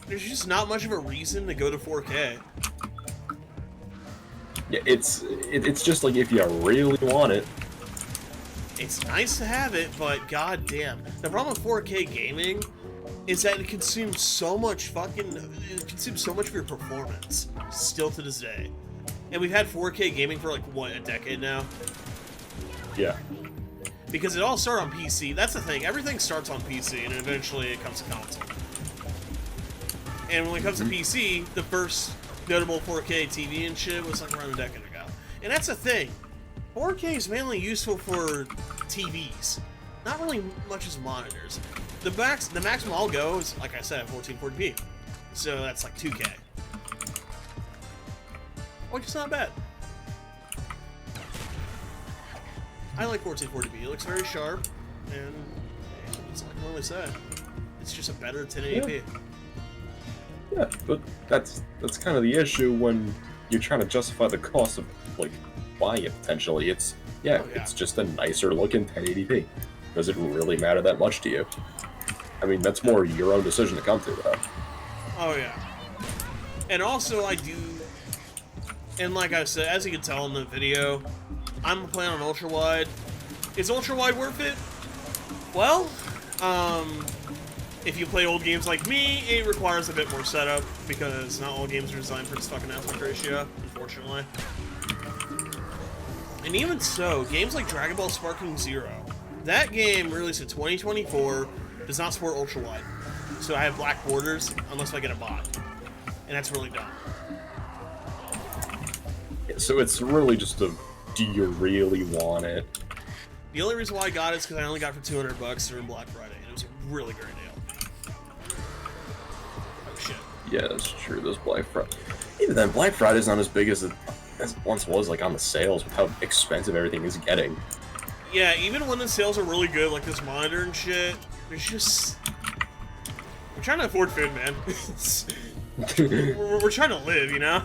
There's just not much of a reason to go to 4K. Yeah, it's just like if you really want it. It's nice to have it, but goddamn, the problem with 4K gaming is that it consumes so much of your performance, still to this day. And we've had 4K gaming for like, what, a decade now? Yeah. Because it all started on PC. That's the thing, everything starts on PC, and eventually it comes to console. And when it comes to PC, the first notable 4K TV and shit was like around a decade ago. And that's the thing, 4K is mainly useful for TVs, not really much as monitors. The maximum I'll go is, like I said, at 1440p. So that's like 2K. Which is not bad. I like 1440p. It looks very sharp, and it's like I always said, it's just a better 1080p. Yeah, but that's kind of the issue when you're trying to justify the cost of like buying it potentially. It's it's just a nicer looking 1080p. Does it really matter that much to you? I mean, that's more your own decision to come to, though. Oh yeah. And also I do, and like I said, as you can tell in the video, I'm playing on ultra wide. Is ultra wide worth it? Well, if you play old games like me, it requires a bit more setup because not all games are designed for this fucking aspect ratio, unfortunately. And even so, games like Dragon Ball Sparking Zero, that game released in 2024, does not support ultra wide. So I have black borders unless I get a bot, and that's really dumb. So it's really just a, do you really want it? The only reason why I got it is because I only got it for $200 during Black Friday, and it was a really great deal. Oh shit. Yeah, that's true. Those Black Friday. Even then, Black Friday's not as big as it once was, like on the sales, with how expensive everything is getting. Yeah, even when the sales are really good, like this monitor and shit, it's just, we're trying to afford food, man. we're trying to live, you know?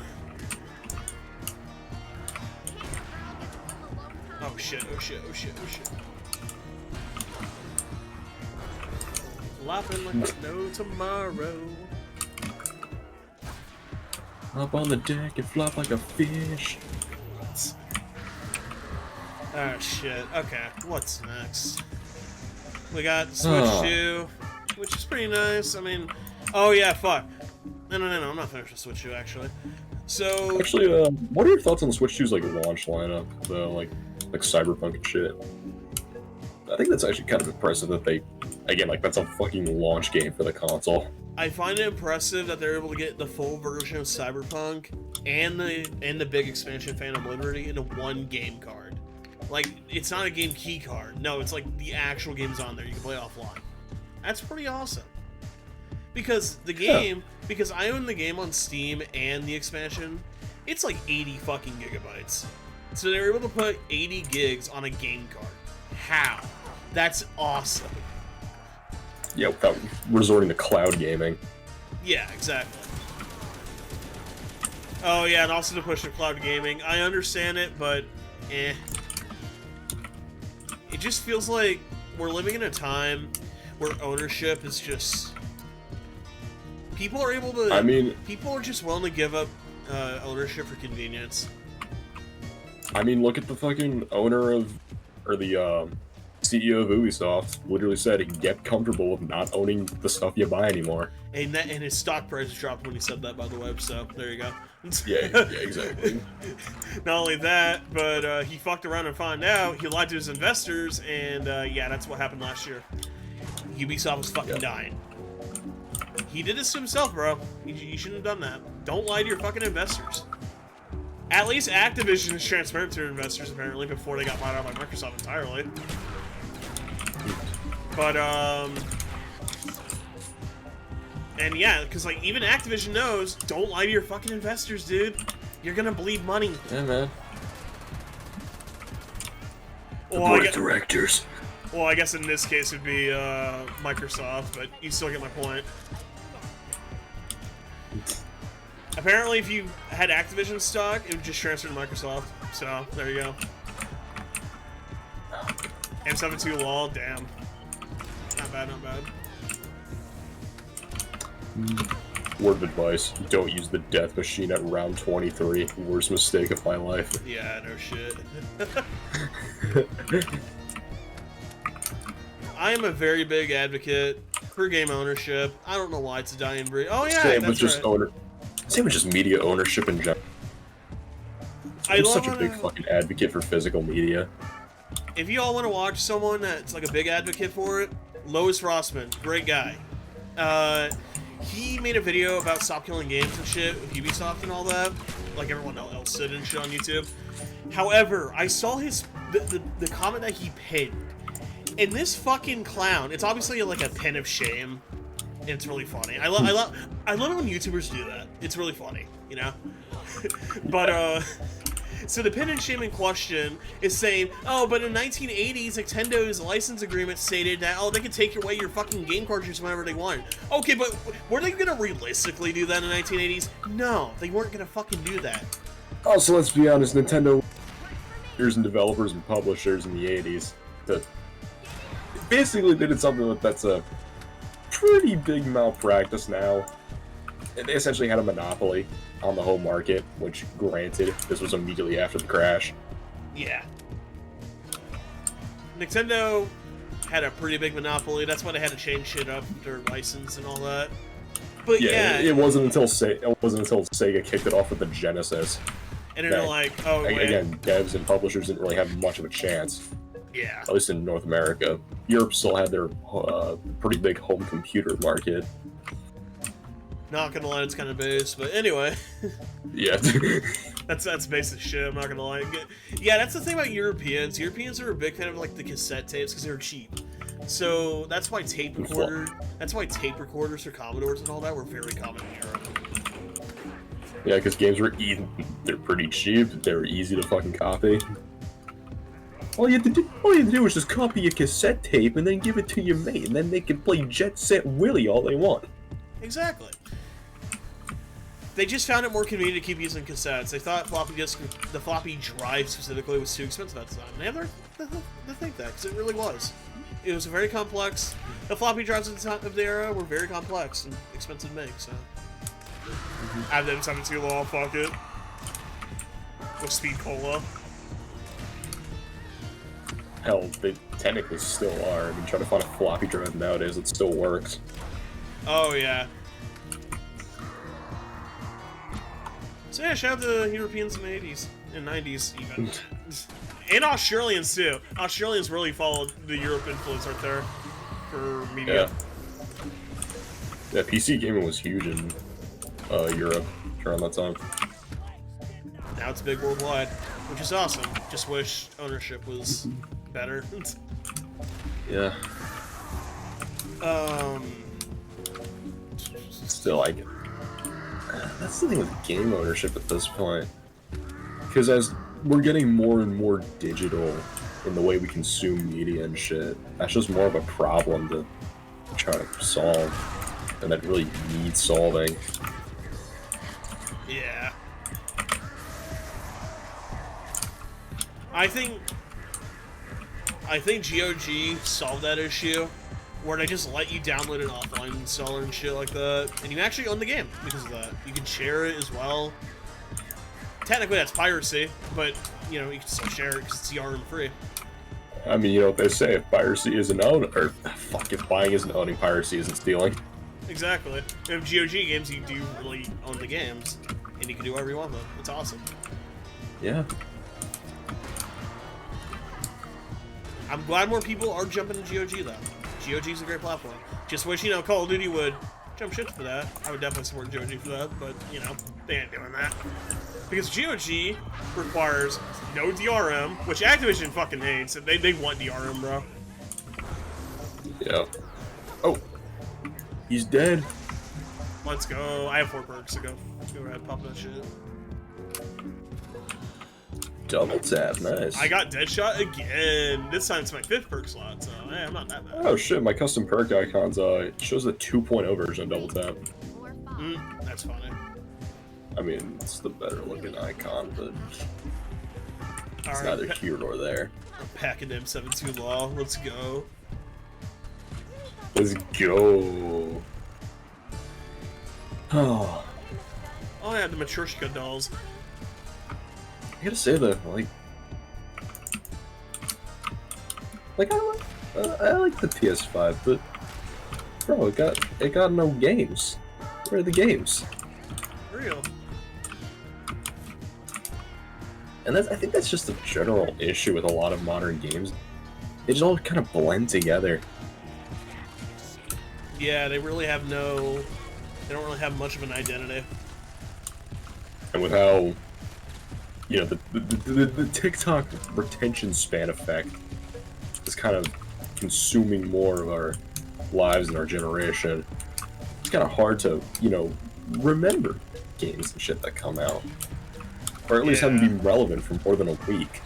Oh shit, oh shit, oh shit, oh shit. Flopping like no tomorrow. Up on the deck and flop like a fish. Oh shit, okay, what's next? We got Switch 2, which is pretty nice. I mean, oh yeah, fuck. No, I'm not finished with Switch 2, actually. So... Actually, what are your thoughts on the Switch 2's, like, launch lineup? Like Cyberpunk and shit? I think that's actually kind of impressive that they... Again, like, that's a fucking launch game for the console. I find it impressive that they're able to get the full version of Cyberpunk and the big expansion Phantom Liberty into one game card. Like, it's not a game key card. No, it's like the actual game's on there. You can play offline. That's pretty awesome. Because the game, because I own the game on Steam and the expansion, it's like 80 fucking gigabytes. So they were able to put 80 gigs on a game card. How? That's awesome. Yeah, without resorting to cloud gaming. Yeah, exactly. Oh yeah, and also to push to cloud gaming. I understand it, but eh. It just feels like we're living in a time where ownership is just... People are able to... I mean... People are just willing to give up ownership for convenience. I mean, look at the fucking owner of... Or the, CEO of Ubisoft literally said, get comfortable with not owning the stuff you buy anymore. And his stock price dropped when he said that, by the way, so there you go. yeah, exactly. Not only that, but he fucked around and found out, he lied to his investors, and yeah, that's what happened last year. Ubisoft was fucking dying. He did this to himself, bro. You shouldn't have done that. Don't lie to your fucking investors. At least Activision is transparent to their investors, apparently, before they got bought out by Microsoft entirely. But, and yeah, because, like, even Activision knows, don't lie to your fucking investors, dude. You're gonna bleed money. Yeah, man. The Well, board of directors. Well, I guess in this case it'd be, Microsoft, but you still get my point. Apparently, if you had Activision stock, it would just transfer to Microsoft. So, there you go. M72 lol, damn. Not bad, not bad. Word of advice, don't use the death machine at round 23. Worst mistake of my life. Yeah, no shit. I am a very big advocate for game ownership. I don't know why it's a dying breed. Oh yeah, Same with that's just right. Same with just media ownership in general. I'm such a big fucking advocate for physical media. If you all want to watch someone that's like a big advocate for it, Lois Rossman, great guy. He made a video about stop killing games and shit with Ubisoft and all that, like everyone else did and shit on YouTube. However, I saw the comment that he pinned, and this fucking clown. It's obviously like a pin of shame, and it's really funny. I love it when YouTubers do that. It's really funny, you know. But so the pin and shame in question is saying, oh, but in 1980s, Nintendo's license agreement stated that, oh, they could take away your fucking game cartridges whenever they wanted. Okay, but were they gonna realistically do that in the 1980s? No, they weren't gonna fucking do that. Also, let's be honest, Nintendo and developers and publishers in the 80s that basically did something that's a pretty big malpractice now. They essentially had a monopoly on the home market, which, granted, this was immediately after the crash. Yeah. Nintendo had a pretty big monopoly. That's why they had to change shit up, their license and all that. But yeah, it wasn't until Sega kicked it off with the Genesis. And they're like, oh, again, devs and publishers didn't really have much of a chance. Yeah. At least in North America. Europe still had their pretty big home computer market. Not gonna lie, it's kind of base, but anyway. Yeah. that's basic shit, I'm not gonna lie. Yeah, that's the thing about Europeans. Europeans are a big fan of like the cassette tapes because they're cheap. So that's why tape recorders for Commodores and all that were very common in Europe. Yeah, because games were they're pretty cheap, they're easy to fucking copy. All you had to do was just copy a cassette tape and then give it to your mate, and then they can play Jet Set Willy all they want. Exactly. They just found it more convenient to keep using cassettes. They thought the floppy drive specifically was too expensive at the time. They had to think that, because it really was. It was very complex. The floppy drives at the time of the era were very complex and expensive to make, so. Add them 17 law, fuck it. With Speed Cola. Hell, they technically still are. I mean, try to find a floppy drive nowadays, it still works. Oh, yeah. So yeah, shout out to Europeans in the 80s and 90s even. And Australians too. Australians really followed the Europe influence right there for media. Yeah, PC gaming was huge in Europe around that time. Now it's big worldwide, which is awesome. Just wish ownership was better. Yeah. Still, like, that's the thing with game ownership at this point. Because as we're getting more and more digital in the way we consume media and shit, that's just more of a problem to try to solve, and that really needs solving. Yeah. I think GOG solved that issue, where they just let you download an offline installer and shit like that, and you actually own the game because of that. You can share it as well. Technically, that's piracy, but you know you can still share it because it's DRM free. I mean, you know what they say: if piracy isn't owning, or fuck, if buying isn't owning, piracy isn't stealing. Exactly. In GOG games, you do really own the games, and you can do whatever you want with them. It's awesome. Yeah. I'm glad more people are jumping to GOG though. GOG's a great platform. Just wish, you know, Call of Duty would jump shit for that. I would definitely support GOG for that, but, you know, they ain't doing that. Because GOG requires no DRM, which Activision fucking hates. They want DRM, bro. Yeah. Oh. He's dead. Let's go. I have 4 perks, so go ahead, pop that shit. Double tap, nice. I got Deadshot again. This time it's my 5th perk slot, so hey, I'm not that bad. Oh shit, my custom perk icons shows the 2.0 version of double tap. That's funny. I mean, it's the better looking icon, but it's All neither right, here nor there. I'm packing M72 Law. Let's go. Let's go. Oh. Oh yeah, the Matryoshka dolls. I gotta say though, like I like the PS5, but bro, it got no games. Where are the games? Real. And I think that's just a general issue with a lot of modern games. They just all kind of blend together. Yeah, they really have no. They don't really have much of an identity. And with how, you know, the TikTok retention span effect is kind of consuming more of our lives and our generation, it's kind of hard to, you know, remember games and shit that come out. Or at least have them be relevant for more than a week.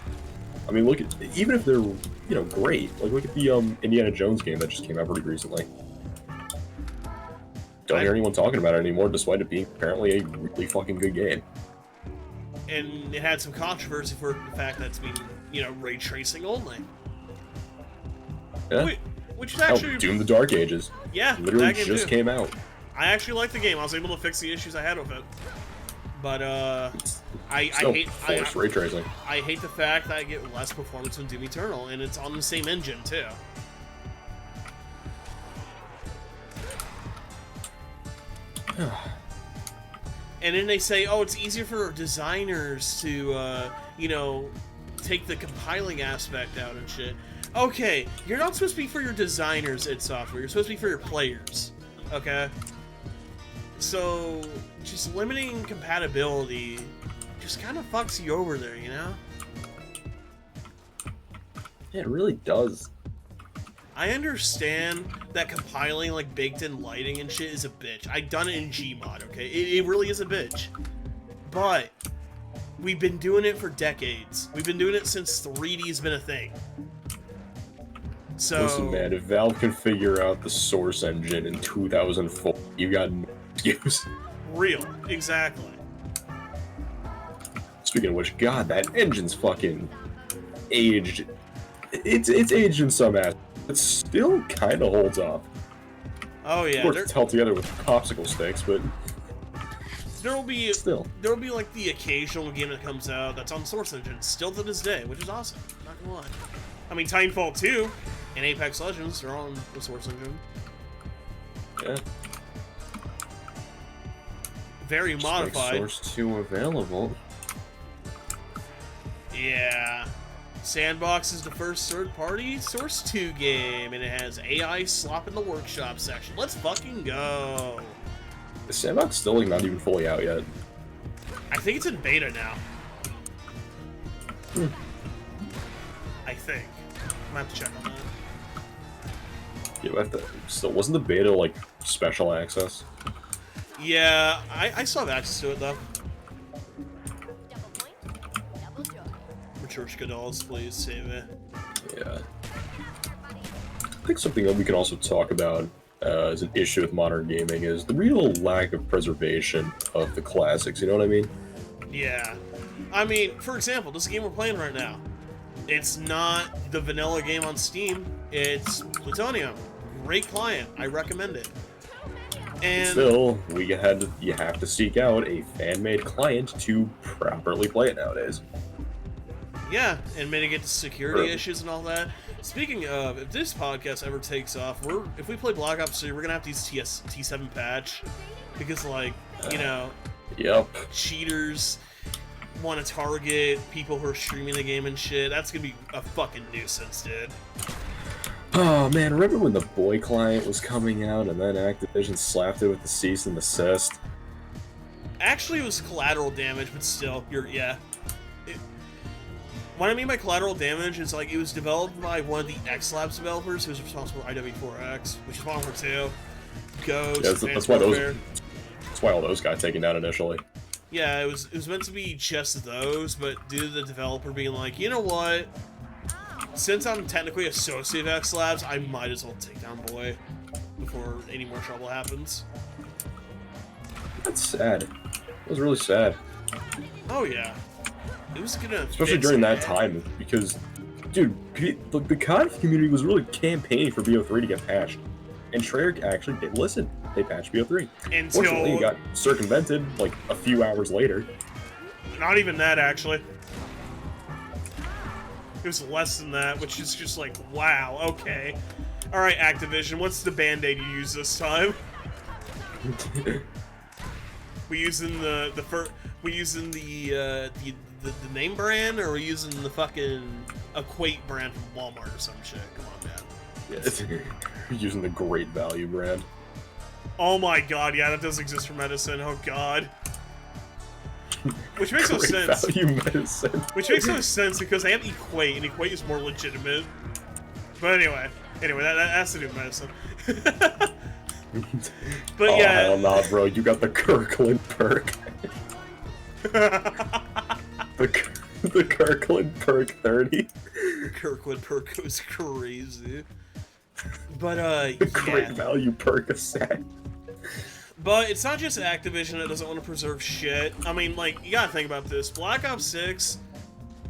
I mean, look at, even if they're, you know, great, like look at the Indiana Jones game that just came out pretty recently. Don't hear anyone talking about it anymore, despite it being apparently a really fucking good game. And it had some controversy for the fact that it's being, you know, ray tracing only. Yeah. Which is actually... Oh, Doom the Dark Ages. Yeah, literally that game just too. came out. I actually liked the game. I was able to fix the issues I had with it. But, I hate... Forced ray tracing. I hate the fact that I get less performance in Doom Eternal, and it's on the same engine, too. And then they say, oh, it's easier for designers to, you know, take the compiling aspect out and shit. Okay, you're not supposed to be for your designers in software. You're supposed to be for your players. Okay? So, just limiting compatibility just kind of fucks you over there, you know? Yeah, it really does. I understand that compiling, like, baked-in lighting and shit is a bitch. I done it in Gmod, okay? It really is a bitch. But we've been doing it for decades. We've been doing it since 3D's been a thing. So... Listen, man, if Valve can figure out the Source engine in 2004, you got no excuse. Real. Exactly. Speaking of which, God, that engine's fucking aged. It's aged in some aspects. It still kind of holds up. Oh yeah, of course, it's held together with popsicle sticks, but there'll be still like the occasional game that comes out that's on Source Engine, still to this day, which is awesome. Not gonna lie. I mean, Titanfall 2 and Apex Legends are on the Source Engine. Yeah. Very Just modified. make Source 2 available. Yeah. Sandbox is the first third-party Source 2 game, and it has AI slop in the workshop section. Let's fucking go. The Sandbox still like not even fully out yet. I think it's in beta now. I think. I'm gonna have to check on that. Yeah, but still wasn't the beta like special access? Yeah, I still have access to it though. Matryoshka dolls, please save it. Yeah. I think something that we can also talk about as an issue with modern gaming is the real lack of preservation of the classics, you know what I mean? Yeah. I mean, for example, this game we're playing right now. It's not the vanilla game on Steam, it's Plutonium. Great client, I recommend it. And still, you have to seek out a fan-made client to properly play it nowadays. yeah, and mitigate the security issues and all that. Speaking of, if this podcast ever takes off, if we play Black Ops 3, we're gonna have to use T7 patch because, like, you know, Yep. cheaters want to target people who are streaming the game and shit. That's gonna be a fucking nuisance, dude. Oh man, remember when the Boy client was coming out and then Activision slapped it with the cease and desist? Actually, it was collateral damage, but still, yeah. What I mean by collateral damage is, like, it was developed by one of the X Labs developers who was responsible for IW4X, which is Modern Warfare 2, Ghost, that's why all those got taken down initially. Yeah, it was meant to be just those, but due to the developer being like, you know what? Since I'm technically associate of X Labs, I might as well take down Boy before any more trouble happens. That's sad. It was really sad. Oh yeah. It was gonna especially during that time, because, dude, the CoD community was really campaigning for BO3 to get patched. And Treyarch actually did listen. They patched BO3. Fortunately, it got circumvented, like, a few hours later. Not even that, actually. It was less than that, which is just like, wow, okay. Alright, Activision, what's the band-aid you use this time? We using the name brand, or are we using the fucking Equate brand from Walmart or some shit? Come on, man. Yeah, you're using the Great Value brand. Oh my god, yeah, that does exist for medicine. Oh god. Which makes no sense. Value medicine. Which makes no sense because they have Equate, and Equate is more legitimate. But anyway, that has to do with medicine. But oh, yeah. Hell nah, bro. You got the Kirkland perk. the Kirkland perk 30. The Kirkland perk goes crazy. But The Great Value perk a set. But it's not just Activision that doesn't want to preserve shit. I mean, like, you gotta think about this. Black Ops 6,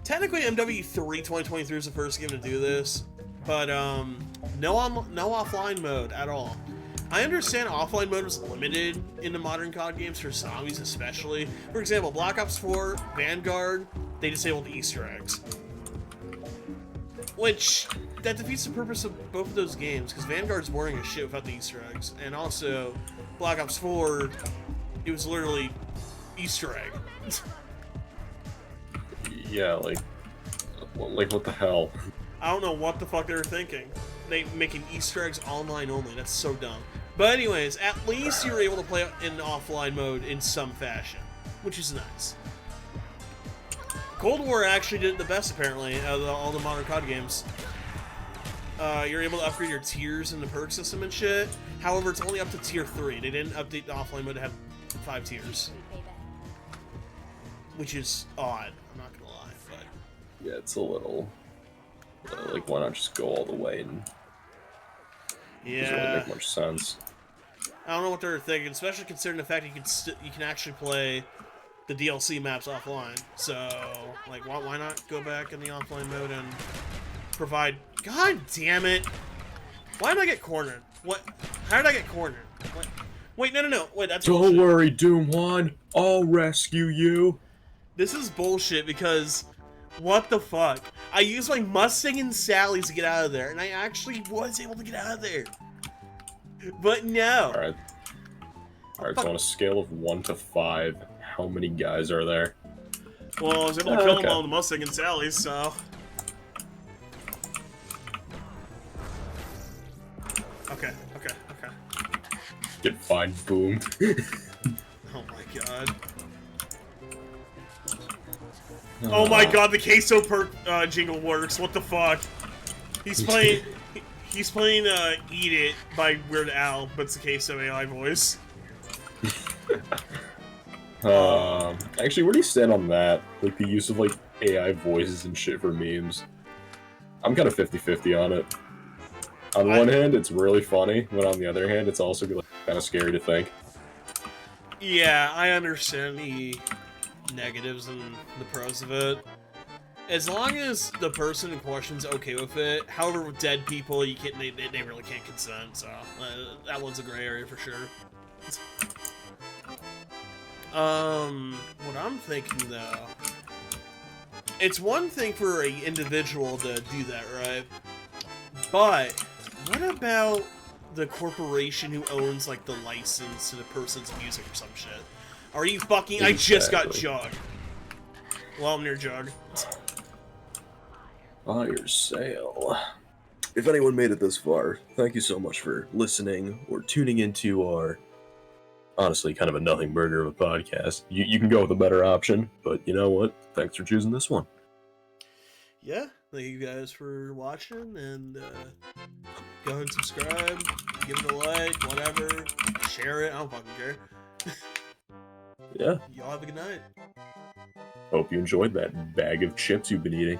technically MW3 2023 is the first game to do this, but no offline mode at all. I understand offline mode was limited in the modern CoD games for zombies especially. For example, Black Ops 4, Vanguard, they disabled the Easter eggs. Which, that defeats the purpose of both of those games, because Vanguard's boring as shit without the Easter eggs. And also, Black Ops 4, it was literally Easter egg. Yeah, like what the hell? I don't know what the fuck they were thinking. They making Easter eggs online only. That's so dumb. But anyways, at least you were able to play in offline mode in some fashion, which is nice. Cold War actually did the best, apparently, out of all the modern CoD games. You're able to upgrade your tiers in the perk system and shit. However, it's only up to tier 3. They didn't update the offline mode to have 5 tiers. Which is odd, I'm not gonna lie, but... Yeah, it's a little... like, why not just go all the way and... Yeah. Doesn't really make much sense. I don't know what they're thinking, especially considering the fact you can actually play the DLC maps offline. So, like, why not go back in the offline mode and provide... God damn it! Why did I get cornered? What? How did I get cornered? What? Wait, no. Wait, that's Don't bullshit. worry, doomjuan. I'll rescue you. This is bullshit because... What the fuck? I used my Mustang and Sally's to get out of there, and I actually was able to get out of there. But no. Alright. Alright, so on a scale of 1 to 5, how many guys are there? Well, I was able to kill them all in the Mustang and Sally's, so... Okay. Get fine, boom. Oh my god. Oh my god, the queso perk jingle works. What the fuck? He's playing Eat It by Weird Al, but it's the queso AI voice. Actually, where do you stand on that? Like, the use of, like, AI voices and shit for memes. I'm kind of 50-50 on it. On one hand, it's really funny, but on the other hand, it's also, like, kind of scary to think. Yeah, I understand the negatives and the pros of it. As long as the person in question's okay with it. However, with dead people, you can't. They really can't consent. So that one's a gray area for sure. What I'm thinking though, it's one thing for an individual to do that, right? But what about the corporation who owns like the license to the person's music or some shit? Are you fucking? Exactly. I just got Jug. Well, I'm near Jug. Fire sale. If anyone made it this far, thank you so much for listening or tuning into our, honestly, kind of a nothing burger of a podcast. You can go with a better option, but you know what? Thanks for choosing this one. Yeah, thank you guys for watching, and go ahead and subscribe, give it a like, whatever, share it, I don't fucking care. Yeah. Y'all have a good night. Hope you enjoyed that bag of chips you've been eating.